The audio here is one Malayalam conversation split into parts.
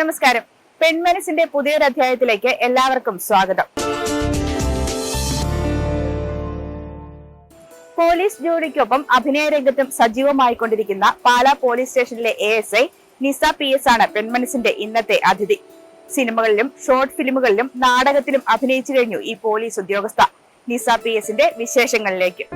നമസ്കാരം. പെൺമനസിന്റെ പുതിയൊരു അധ്യായത്തിലേക്ക് എല്ലാവർക്കും സ്വാഗതം. പോലീസ് ജോലിക്കൊപ്പം അഭിനയ രംഗത്തും സജീവമായിക്കൊണ്ടിരിക്കുന്ന പാലാ പോലീസ് സ്റ്റേഷനിലെ ASI നിസ PS ആണ് പെൺമനസിന്റെ ഇന്നത്തെ അതിഥി. സിനിമകളിലും ഷോർട്ട് ഫിലിമുകളിലും നാടകത്തിലും അഭിനയിച്ചു കഴിഞ്ഞു ഈ പോലീസ് ഉദ്യോഗസ്ഥ. നിസ PSന്റെ വിശേഷങ്ങളിലേക്ക്.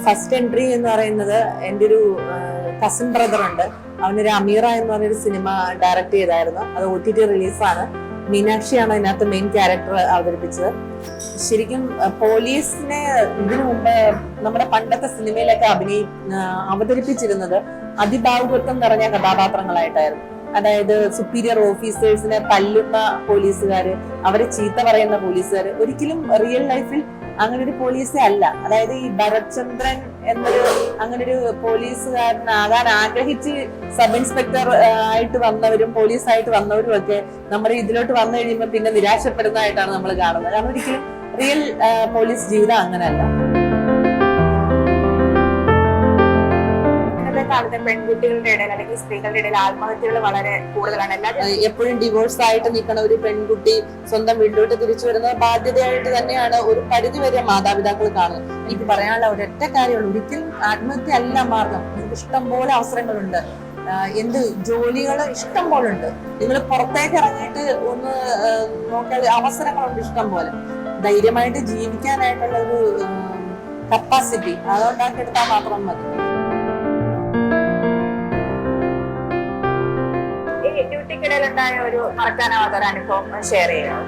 ഫസ്റ്റ് എൻട്രി എന്ന് പറയുന്നത് എൻ്റെ ഒരു കസിൻ ബ്രദർ ഉണ്ട്. അവനൊരു അമീറ എന്ന് പറഞ്ഞൊരു സിനിമ ഡയറക്ട് ചെയ്തായിരുന്നു. അത് OTT റിലീസാണ്. മീനാക്ഷിയാണ് അതിനകത്ത് മെയിൻ ക്യാരക്ടർ അവതരിപ്പിച്ചത്. ശരിക്കും പോലീസിനെ ഇതിനു മുമ്പ് നമ്മുടെ പണ്ടത്തെ സിനിമയിലൊക്കെ അവതരിപ്പിച്ചിരുന്നത് അതിഭാവുകത്വം നിറഞ്ഞ കഥാപാത്രങ്ങളായിട്ടായിരുന്നു. അതായത് സുപ്പീരിയർ ഓഫീസേഴ്സിനെ തല്ലുന്ന പോലീസുകാര്, അവരെ ചീത്ത പറയുന്ന പോലീസുകാര്. ഒരിക്കലും റിയൽ ലൈഫിൽ അങ്ങനെ ഒരു പോലീസേ അല്ല. അതായത് ഈ ഭരത്ചന്ദ്രൻ അങ്ങനൊരു പോലീസുകാരനാകാൻ ആഗ്രഹിച്ച് സബ് ഇൻസ്പെക്ടർ ആയിട്ട് വന്നവരും പോലീസായിട്ട് വന്നവരും ഒക്കെ നമ്മുടെ ഇതിലോട്ട് വന്നു കഴിയുമ്പോൾ പിന്നെ നിരാശപ്പെടുന്നതായിട്ടാണ് നമ്മൾ കാണുന്നത്. കാരണം ഒരിക്കലും റിയൽ പോലീസ് ജീവിതം അങ്ങനെയല്ല. കാലത്തെ പെൺകുട്ടികളുടെ ഇടയിൽ അല്ലെങ്കിൽ സ്ത്രീകളുടെ ഇടയിൽ ആത്മഹത്യകൾ വളരെ കൂടുതലാണ്. എപ്പോഴും ഡിവോഴ്സ് ആയിട്ട് നിൽക്കുന്ന ഒരു പെൺകുട്ടി സ്വന്തം വീട്ടിലോട്ട് തിരിച്ചു വരുന്നത് ബാധ്യതയായിട്ട് തന്നെയാണ് ഒരു പരിധി വരെ മാതാപിതാക്കൾ കാണുന്നത്. എനിക്ക് പറയാനുള്ള ഒരൊറ്റ കാര്യമുള്ളൂ, ഒരിക്കലും ആത്മഹത്യ അല്ല മാർഗം. നിങ്ങൾക്ക് ഇഷ്ടം പോലെ അവസരങ്ങളുണ്ട്, ജോലികൾ ഇഷ്ടം പോലെ ഉണ്ട്. നിങ്ങൾ പുറത്തേക്ക് ഇറങ്ങിയിട്ട് ഒന്ന് നോക്കിയാൽ അവസരങ്ങളുണ്ട് ഇഷ്ടം പോലെ. ധൈര്യമായിട്ട് ജീവിക്കാനായിട്ടുള്ള ഒരു കപ്പാസിറ്റി അതുണ്ടാക്കിയെടുത്താൽ മാത്രം മതി. ഡ്യൂട്ടിക്കിടയിലുണ്ടായ ഒരു മറക്കാനാവാത്ത ഒരു അനുഭവം ഷെയർ ചെയ്യാം.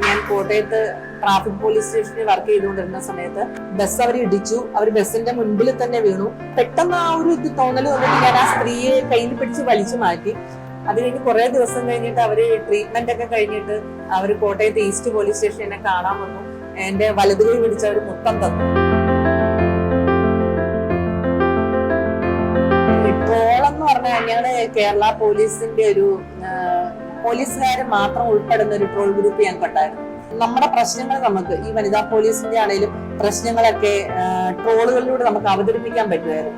ഞാൻ കോട്ടയത്ത് ട്രാഫിക് പോലീസ് സ്റ്റേഷനിൽ വർക്ക് ചെയ്തുകൊണ്ടിരുന്ന സമയത്ത് ബസ് അവർ ഇടിച്ചു. അവർ ബസ്സിന്റെ മുൻപിൽ തന്നെ വീണു. പെട്ടെന്ന് ആ ഒരു തോന്നൽ വന്നിട്ട് ഞാൻ ആ സ്ത്രീയെ കയ്യിൽ പിടിച്ച് വലിച്ചു മാറ്റി. അത് കഴിഞ്ഞ് കുറെ ദിവസം കഴിഞ്ഞിട്ട് അവര് ട്രീറ്റ്മെന്റ് ഒക്കെ കഴിഞ്ഞിട്ട് അവര് കോട്ടയത്ത് ഈസ്റ്റ് പോലീസ് സ്റ്റേഷൻ എന്നെ കാണാൻ വന്നു. എന്റെ വലതുകൈ പിടിച്ച് അവർ മുത്തം തന്നു. ട്രോളെന്ന് പറഞ്ഞാൽ ഞങ്ങള് കേരള പോലീസിന്റെ ഒരു പോലീസുകാര് മാത്രം ഉൾപ്പെടുന്ന ഒരു ട്രോൾ ഗ്രൂപ്പ് ഞങ്ങൾക്കുണ്ടായിരുന്നു. നമ്മുടെ പ്രശ്നങ്ങൾ നമുക്ക് ഈ വനിതാ പോലീസിന്റെ ആണെങ്കിലും പ്രശ്നങ്ങളൊക്കെ ട്രോളുകളിലൂടെ നമുക്ക് അവതരിപ്പിക്കാൻ പറ്റുമായിരുന്നു.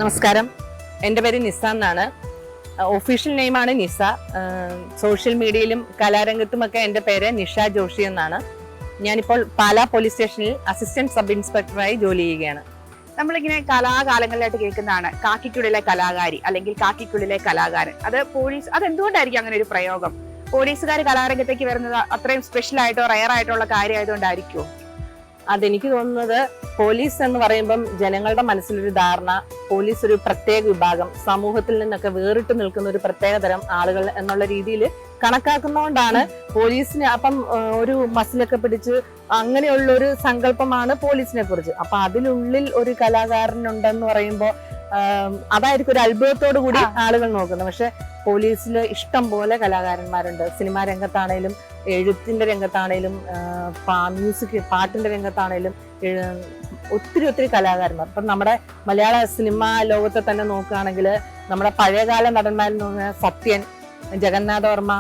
നമസ്കാരം, എൻ്റെ പേര് നിസ എന്നാണ്. ഒഫീഷ്യൽ നെയിമാണ് നിസ. സോഷ്യൽ മീഡിയയിലും കലാരംഗത്തുമൊക്കെ എൻ്റെ പേര് നിഷ ജോഷി എന്നാണ്. ഞാനിപ്പോൾ പാലാ പോലീസ് സ്റ്റേഷനിൽ അസിസ്റ്റന്റ് സബ് ഇൻസ്പെക്ടറായി ജോലി ചെയ്യുകയാണ്. നമ്മളിങ്ങനെ കലാകാലങ്ങളിലായിട്ട് കേൾക്കുന്നതാണ് കാക്കിക്കുള്ളിലെ കലാകാരി അല്ലെങ്കിൽ കാക്കിക്കുള്ളിലെ കലാകാരൻ. അത് പോലീസ്, അതെന്തുകൊണ്ടായിരിക്കും അങ്ങനെ ഒരു പ്രയോഗം? പോലീസുകാർ കലാരംഗത്തേക്ക് വരുന്നത് അത്രയും സ്പെഷ്യൽ ആയിട്ടോ റയർ ആയിട്ടുള്ള കാര്യമായതുകൊണ്ടായിരിക്കുമോ? അതെനിക്ക് തോന്നുന്നത് പോലീസ് എന്ന് പറയുമ്പം ജനങ്ങളുടെ മനസ്സിലൊരു ധാരണ പോലീസ് ഒരു പ്രത്യേക വിഭാഗം, സമൂഹത്തിൽ നിന്നൊക്കെ വേറിട്ട് നിൽക്കുന്ന ഒരു പ്രത്യേക തരം ആളുകൾ എന്നുള്ള രീതിയിൽ കണക്കാക്കുന്നതുകൊണ്ടാണ് പോലീസിന് അപ്പം ഒരു മസിലൊക്കെ പിടിച്ച് അങ്ങനെയുള്ള ഒരു സങ്കല്പമാണ് പോലീസിനെ കുറിച്ച്. അപ്പൊ അതിനുള്ളിൽ ഒരു കലാകാരനുണ്ടെന്ന് പറയുമ്പോൾ അതായിരിക്കും ഒരു അത്ഭുതത്തോടു കൂടി ആളുകൾ നോക്കുന്നത്. പക്ഷെ പോലീസിൽ ഇഷ്ടം പോലെ കലാകാരന്മാരുണ്ട്. സിനിമാ രംഗത്താണേലും എഴുത്തിന്റെ രംഗത്താണേലും മ്യൂസിക് പാട്ടിന്റെ രംഗത്താണേലും ഒത്തിരി കലാകാരന്മാർ. ഇപ്പം നമ്മുടെ മലയാള സിനിമാ ലോകത്തെ തന്നെ നോക്കുകയാണെങ്കിൽ നമ്മുടെ പഴയകാല നടന്മാരിൽ നിന്ന് സത്യൻ, ജഗന്നാഥ വർമ്മ,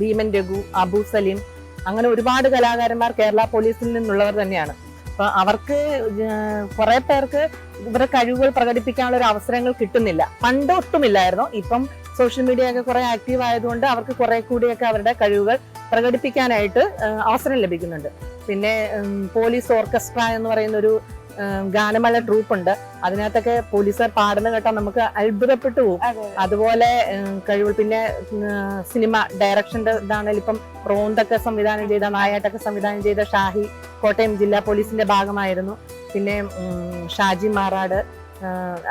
ഭീമൻ രഘു, അബു സലീം, അങ്ങനെ ഒരുപാട് കലാകാരന്മാർ കേരള പോലീസിൽ നിന്നുള്ളവർ തന്നെയാണ്. അപ്പൊ അവർക്ക് കുറെ പേർക്ക് ഇവരുടെ കഴിവുകൾ പ്രകടിപ്പിക്കാനുള്ള ഒരു അവസരങ്ങൾ കിട്ടുന്നില്ല. പണ്ട് ഒട്ടുമില്ലായിരുന്നു. ഇപ്പം സോഷ്യൽ മീഡിയ ഒക്കെ കുറെ ആക്റ്റീവ് ആയതുകൊണ്ട് അവർക്ക് കുറെ കൂടിയൊക്കെ അവരുടെ കഴിവുകൾ പ്രകടിപ്പിക്കാനായിട്ട് അവസരം ലഭിക്കുന്നുണ്ട്. പിന്നെ പോലീസ് ഓർക്കസ്ട്ര എന്ന് പറയുന്ന ഒരു ഗാനമേള ട്രൂപ്പ് ഉണ്ട്. അതിനകത്തൊക്കെ പോലീസുകാർ പാടുന്ന കേട്ടാൽ നമുക്ക് അത്ഭുതപ്പെട്ടു പോകും. അതുപോലെ കഴിവുകൾ. പിന്നെ സിനിമ ഡയറക്ഷന്റെ ഇതാണെങ്കിൽ ഇപ്പം റോന്തൊക്കെ സംവിധാനം ചെയ്ത, നായാട്ടൊക്കെ സംവിധാനം ചെയ്ത ഷാഹി കോട്ടയം ജില്ലാ പോലീസിന്റെ ഭാഗമായിരുന്നു. പിന്നെ ഷാജി മാറാട്,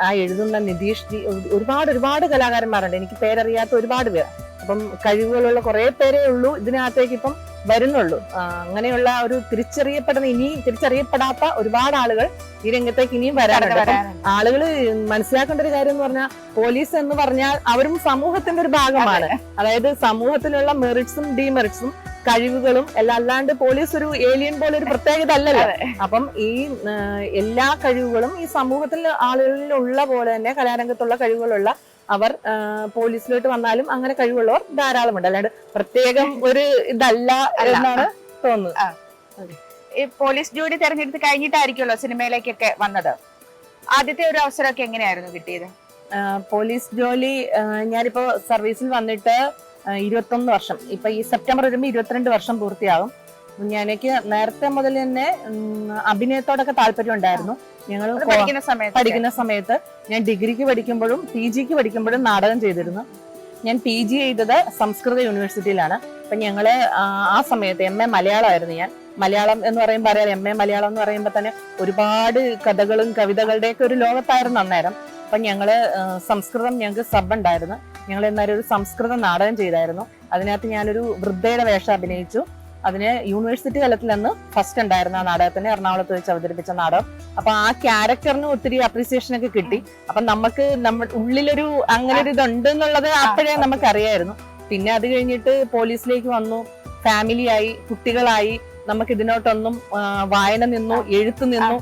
ആ എഴുതുന്ന നിതീഷ് ജി, ഒരുപാട് കലാകാരന്മാരുണ്ട്. എനിക്ക് പേരറിയാത്ത ഒരുപാട് പേര്. അപ്പം കഴിവുകളുള്ള കുറെ പേരേ ഉള്ളൂ ഇതിനകത്തേക്ക് ഇപ്പം വരുന്നുള്ളൂ. അങ്ങനെയുള്ള ഒരു ഇനിയും തിരിച്ചറിയപ്പെടാത്ത ഒരുപാട് ആളുകൾ ഈ രംഗത്തേക്ക് ഇനിയും വരാനുണ്ട്. ആളുകൾ മനസ്സിലാക്കേണ്ട ഒരു കാര്യം എന്ന് പറഞ്ഞാൽ പോലീസ് എന്ന് പറഞ്ഞാൽ അവരും സമൂഹത്തിന്റെ ഒരു ഭാഗമാണ്. അതായത് സമൂഹത്തിലുള്ള മെറിറ്റ്സും ഡിമെറിറ്റ്സും കഴിവുകളും എല്ലാം, അല്ലാണ്ട് പോലീസ് ഒരു ഏലിയൻ പോലെ ഒരു പ്രത്യേകത അല്ലല്ലോ. അപ്പം ഈ എല്ലാ കഴിവുകളും ഈ സമൂഹത്തിൽ ആളുകളിൽ ഉള്ള പോലെ തന്നെ കലാരംഗത്തുള്ള കഴിവുകളുള്ള അവർ പോലീസിലോട്ട് വന്നാലും അങ്ങനെ കഴിവുള്ളവർ ധാരാളമുണ്ട്. അല്ലാണ്ട് പ്രത്യേകം ഒരു ഇതല്ല എന്നാണ് തോന്നുന്നത്. ഈ പോലീസ് ജോലി തെരഞ്ഞെടുത്ത് കഴിഞ്ഞിട്ടായിരിക്കുമല്ലോ സിനിമയിലേക്കൊക്കെ വന്നത്. ആദ്യത്തെ ഒരു അവസരമൊക്കെ എങ്ങനെയായിരുന്നു കിട്ടിയത്? പോലീസ് ജോലി ഞാനിപ്പോ സർവീസിൽ വന്നിട്ട് 21 വർഷം, ഇപ്പൊ ഈ സെപ്റ്റംബർ വരുമ്പോൾ 22 വർഷം പൂർത്തിയാകും. എനിക്ക് നേരത്തെ മുതൽ തന്നെ അഭിനയത്തോടൊക്കെ താല്പര്യം ഉണ്ടായിരുന്നു. ഞങ്ങൾ പഠിക്കുന്ന സമയത്ത് ഞാൻ ഡിഗ്രിക്ക് പഠിക്കുമ്പോഴും PGക്ക് പഠിക്കുമ്പോഴും നാടകം ചെയ്തിരുന്നു. ഞാൻ PG ചെയ്തത് സംസ്കൃത യൂണിവേഴ്സിറ്റിയിലാണ്. അപ്പൊ ഞങ്ങള് ആ സമയത്ത് MA മലയാളമായിരുന്നു. ഞാൻ മലയാളം എന്ന് പറയുമ്പോൾ അറിയാം, MA മലയാളം എന്ന് പറയുമ്പോൾ തന്നെ ഒരുപാട് കഥകളും കവിതകളുടെയൊക്കെ ഒരു ലോകത്തായിരുന്നു അന്നേരം. അപ്പൊ ഞങ്ങള് സംസ്കൃതം, ഞങ്ങൾക്ക് സബ് ഉണ്ടായിരുന്നു. ഞങ്ങൾ എന്നാലും ഒരു സംസ്കൃത നാടകം ചെയ്തായിരുന്നു. അതിനകത്ത് ഞാനൊരു വൃദ്ധയുടെ വേഷം അഭിനയിച്ചു. അതിന് യൂണിവേഴ്സിറ്റി തലത്തിൽ നിന്ന് ഫസ്റ്റ് ഉണ്ടായിരുന്നു. ആ നാടകത്തിന് എറണാകുളത്ത് വെച്ച് അവതരിപ്പിച്ച നാടകം. അപ്പൊ ആ ക്യാരക്ടറിന് ഒത്തിരി അപ്രീസിയേഷൻ ഒക്കെ കിട്ടി. അപ്പൊ നമുക്ക് നമ്മുടെ ഉള്ളിലൊരു അങ്ങനെ ഒരു ഇതുണ്ട് എന്നുള്ളത് അപ്പോഴേ നമുക്ക് അറിയായിരുന്നു. പിന്നെ അത് കഴിഞ്ഞിട്ട് പോലീസിലേക്ക് വന്നു, ഫാമിലിയായി, കുട്ടികളായി. നമുക്ക് ഇതിനോട്ടൊന്നും വായന നിന്നു, എഴുത്ത് നിന്നു.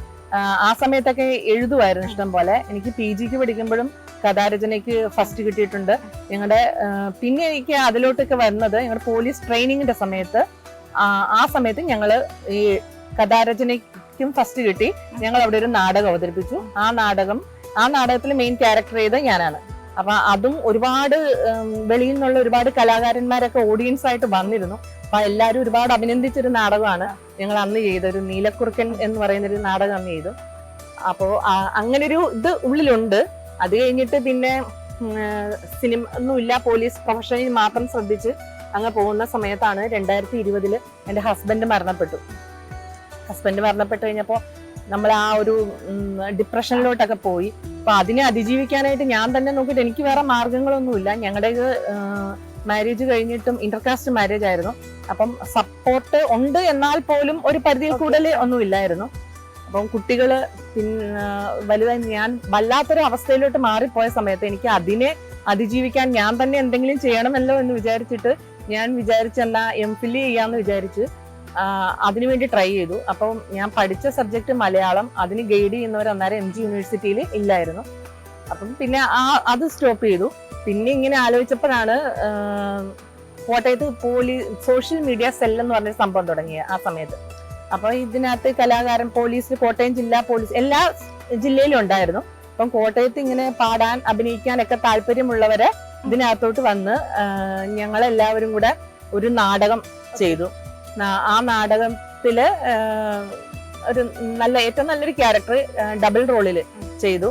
ആ സമയത്തൊക്കെ എഴുതുമായിരുന്നു ഇഷ്ടം പോലെ. എനിക്ക് PGക്ക് പഠിക്കുമ്പോഴും കഥാരചനയ്ക്ക് ഫസ്റ്റ് കിട്ടിയിട്ടുണ്ട്. ഞങ്ങളുടെ പിന്നെ എനിക്ക് അതിലോട്ടൊക്കെ വരുന്നത് ഞങ്ങളുടെ പോലീസ് ട്രെയിനിങ്ങിന്റെ സമയത്ത്, ആ സമയത്ത് ഞങ്ങള് ഈ കഥാരചനയ്ക്കും ഫസ്റ്റ് കിട്ടി. ഞങ്ങൾ അവിടെ ഒരു നാടകം അവതരിപ്പിച്ചു. ആ നാടകത്തിൽ മെയിൻ ക്യാരക്ടർ ചെയ്ത് ഞാനാണ്. അപ്പൊ അതും ഒരുപാട് വെളിയിൽ നിന്നുള്ള ഒരുപാട് കലാകാരന്മാരൊക്കെ ഓഡിയൻസ് ആയിട്ട് വന്നിരുന്നു. അപ്പൊ എല്ലാരും ഒരുപാട് അഭിനന്ദിച്ചൊരു നാടകമാണ് ഞങ്ങൾ അന്ന് ചെയ്തൊരു നീലക്കുറുക്കൻ എന്ന് പറയുന്നൊരു നാടകം അന്ന് ചെയ്തു. അപ്പോ അങ്ങനൊരു ഇത് ഉള്ളിലുണ്ട്. അത് കഴിഞ്ഞിട്ട് പിന്നെ സിനിമ ഒന്നുമില്ല, പോലീസ് പ്രൊഫഷനിൽ മാത്രം ശ്രദ്ധിച്ച് അങ്ങ് പോകുന്ന സമയത്താണ് 2020 എൻ്റെ ഹസ്ബൻഡ് മരണപ്പെട്ടു. ഹസ്ബൻഡ് മരണപ്പെട്ടു കഴിഞ്ഞപ്പോൾ നമ്മൾ ആ ഒരു ഡിപ്രഷനിലോട്ടൊക്കെ പോയി. അപ്പൊ അതിനെ അതിജീവിക്കാനായിട്ട് ഞാൻ തന്നെ നോക്കിയിട്ട് എനിക്ക് വേറെ മാർഗങ്ങളൊന്നുമില്ല. ഞങ്ങളുടെ മാരേജ് കഴിഞ്ഞിട്ടും ഇന്റർകാസ്റ്റ് മാരേജ് ആയിരുന്നു. അപ്പം സപ്പോർട്ട് ഉണ്ട്, എന്നാൽ പോലും ഒരു പരിധിയിൽ കൂടുതൽ ഒന്നും ഇല്ലായിരുന്നു. അപ്പം കുട്ടികള് പിന്നെ വലുതായി ഞാൻ വല്ലാത്തൊരു അവസ്ഥയിലോട്ട് മാറിപ്പോയ സമയത്ത് എനിക്ക് അതിനെ അതിജീവിക്കാൻ ഞാൻ തന്നെ എന്തെങ്കിലും ചെയ്യണമല്ലോ എന്ന് വിചാരിച്ചിട്ട് ഞാൻ വിചാരിച്ചെന്നാ MPhil ചെയ്യാന്ന് വിചാരിച്ച് അതിനുവേണ്ടി ട്രൈ ചെയ്തു. അപ്പം ഞാൻ പഠിച്ച സബ്ജക്ട് മലയാളം, അതിന് ഗൈഡ് ചെയ്യുന്നവർ അന്നേരം MG യൂണിവേഴ്സിറ്റിയിൽ ഇല്ലായിരുന്നു. അപ്പം പിന്നെ അത് സ്റ്റോപ്പ് ചെയ്തു. പിന്നെ ഇങ്ങനെ ആലോചിച്ചപ്പോഴാണ് കോട്ടയത്ത് സോഷ്യൽ മീഡിയ സെൽ എന്ന് പറഞ്ഞൊരു സംഭവം തുടങ്ങിയ ആ സമയത്ത്. അപ്പൊ ഇതിനകത്ത് കലാകാരൻ പോലീസ്, കോട്ടയം ജില്ലാ പോലീസ് എല്ലാ ജില്ലയിലും ഉണ്ടായിരുന്നു. അപ്പം കോട്ടയത്ത് ഇങ്ങനെ പാടാൻ, അഭിനയിക്കാനൊക്കെ താല്പര്യമുള്ളവരെ ഇതിനകത്തോട്ട് വന്ന് ഞങ്ങളെല്ലാവരും കൂടെ ഒരു നാടകം ചെയ്തു. ആ നാടകത്തില് ഒരു ഏറ്റവും നല്ലൊരു ക്യാരക്ടർ ഡബിൾ റോളിൽ ചെയ്തു.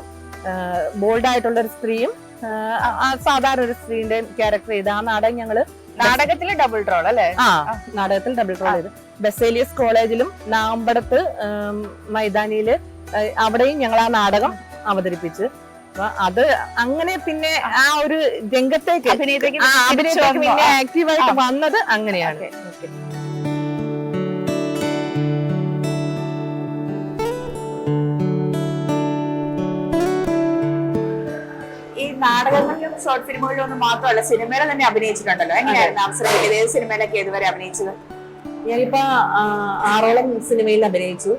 ബോൾഡ് ഒരു സ്ത്രീയും സാധാരണ ഒരു സ്ത്രീന്റെ ക്യാരക്ടർ ചെയ്ത് ആ നാടകം നാടകത്തില് ഡബിൾ റോൾ അല്ലേ? നാടകത്തിൽ ഡബിൾ റോൾ ചെയ്ത് ബസേലിയസ് കോളേജിലും നാമ്പടത്ത് മൈതാനിയില് അവിടെയും ഞങ്ങൾ ആ നാടകം അവതരിപ്പിച്ച്. അപ്പൊ അത് അങ്ങനെ പിന്നെ ആ ഒരു രംഗത്തേക്ക് അഭിനയത്തേക്ക് പിന്നെ ആക്റ്റീവായിട്ട് വന്നത് അങ്ങനെയാണ്. നാടകങ്ങളിലും ഷോർട്ട് ഫിലിമുകളിലും ഒന്നും മാത്രമല്ല, സിനിമയിലും തന്നെ അഭിനയിച്ചിട്ടുണ്ടല്ലോ. എങ്ങനെയായിരുന്നു അവസരം കിട്ടിയത്? ഏത് സിനിമയിലൊക്കെ ഇതുവരെ അഭിനയിച്ചത്? ഞാനിപ്പോ 6ഓളം സിനിമയിൽ അഭിനയിച്ചു.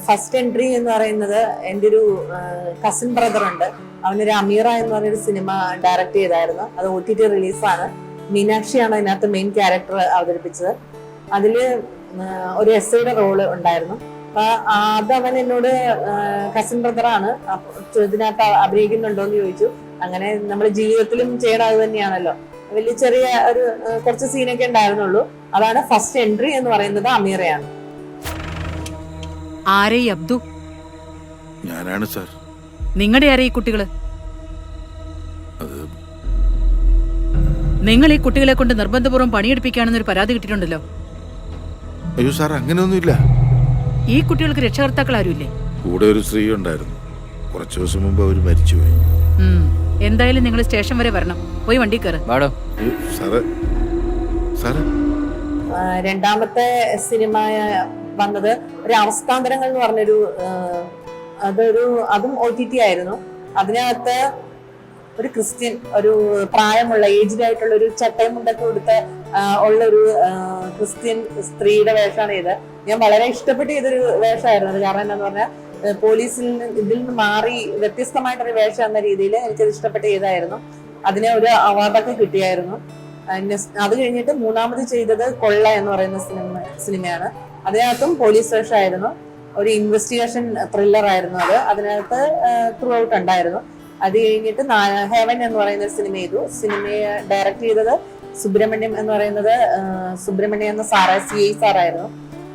ഫസ്റ്റ് എൻട്രി എന്ന് പറയുന്നത് എൻ്റെ ഒരു കസിൻ ബ്രദർ ഉണ്ട്, അവനൊരു അമീറ എന്ന് പറഞ്ഞൊരു സിനിമ ഡയറക്ട് ചെയ്തായിരുന്നു. അത് OTT റിലീസാണ്. മീനാക്ഷിയാണ് അതിനകത്ത് മെയിൻ ക്യാരക്ടർ അവതരിപ്പിച്ചത്. അതില് ഒരു SIയുടെ റോള് ഉണ്ടായിരുന്നു. അപ്പൊ അതവൻ എന്നോട്, കസിൻ ബ്രദറാണ്, ഇതിനകത്ത് അഭിനയിക്കുന്നുണ്ടോ എന്ന് ചോദിച്ചു. അങ്ങനെ നമ്മുടെ ജീവിതത്തിലും ചെയ്യണം അത് തന്നെയാണല്ലോ. വലിയ ചെറിയ ഒരു കുറച്ച് സീനൊക്കെ ഉണ്ടായിരുന്നുള്ളൂ. അതാണ് ഫസ്റ്റ് എൻട്രി എന്ന് പറയുന്നത്. അമീറയാണ്. ആരേ അബ്ദു? ഞാനാണ് സാർ. നിങ്ങളുടെ ആരേ ഈ കുട്ടികള്? നിങ്ങൾ ഈ കുട്ടികളെ കൊണ്ട് നിർബന്ധപൂർവ്വം പണിയെടുപ്പിക്കുകയാണെന്നൊരു പരാതി കിട്ടിയിട്ടുണ്ടല്ലോ. അയ്യോ സാർ, അങ്ങനെയൊന്നുമില്ല. ഈ കുട്ടികൾക്ക് രക്ഷകർത്താക്കൾ ആരുമില്ലേ? കൂടെ ഒരു സ്ത്രീ ഉണ്ടായിരുന്നു. കുറച്ചു ദിവസം മുമ്പ് അവർ മരിച്ചുപോയി. എന്തായാലും നിങ്ങൾ സ്റ്റേഷൻ വരെ വരണം. പോയി വണ്ടി കയറ്. രണ്ടാമത്തെ സിനിമ വന്നത് ഒരു അവസ്ഥാന്തരങ്ങൾ എന്ന് പറഞ്ഞൊരു അതും OTT ആയിരുന്നു. അതിനകത്ത് ഒരു ക്രിസ്ത്യൻ, ഒരു പ്രായമുള്ള ഏജ്ഡ് ആയിട്ടുള്ള ഒരു ചട്ടയും മുണ്ടൊക്കെ കൊടുത്ത ഉള്ളൊരു ക്രിസ്ത്യൻ സ്ത്രീയുടെ വേഷമാണ് ഇത്. ഞാൻ വളരെ ഇഷ്ടപ്പെട്ട് ചെയ്തൊരു വേഷമായിരുന്നു അത്. കാരണം എന്താന്ന് പറഞ്ഞാൽ പോലീസിൽ ഇതിൽ നിന്ന് മാറി വ്യത്യസ്തമായിട്ടൊരു വേഷം എന്ന രീതിയിൽ എനിക്കത് ഇഷ്ടപ്പെട്ട് ചെയ്തായിരുന്നു. അതിനെ ഒരു അവാർഡൊക്കെ കിട്ടിയായിരുന്നു. അത് കഴിഞ്ഞിട്ട് മൂന്നാമത് ചെയ്തത് കൊള്ള എന്ന് പറയുന്ന സിനിമയാണ്. അതിനകത്തും പോലീസ് വേഷമായിരുന്നു. ഒരു ഇൻവെസ്റ്റിഗേഷൻ ത്രില്ലർ ആയിരുന്നു അത്. അതിനകത്ത് ത്രൂ ഔട്ട് ഉണ്ടായിരുന്നു. അത് കഴിഞ്ഞിട്ട് ഹെവൻ എന്ന് പറയുന്ന ഒരു സിനിമ ചെയ്തു. സിനിമയെ ഡയറക്ട് ചെയ്തത് സുബ്രഹ്മണ്യം എന്ന് പറയുന്നത് സുബ്രഹ്മണ്യം എന്ന CI സാറായിരുന്നു.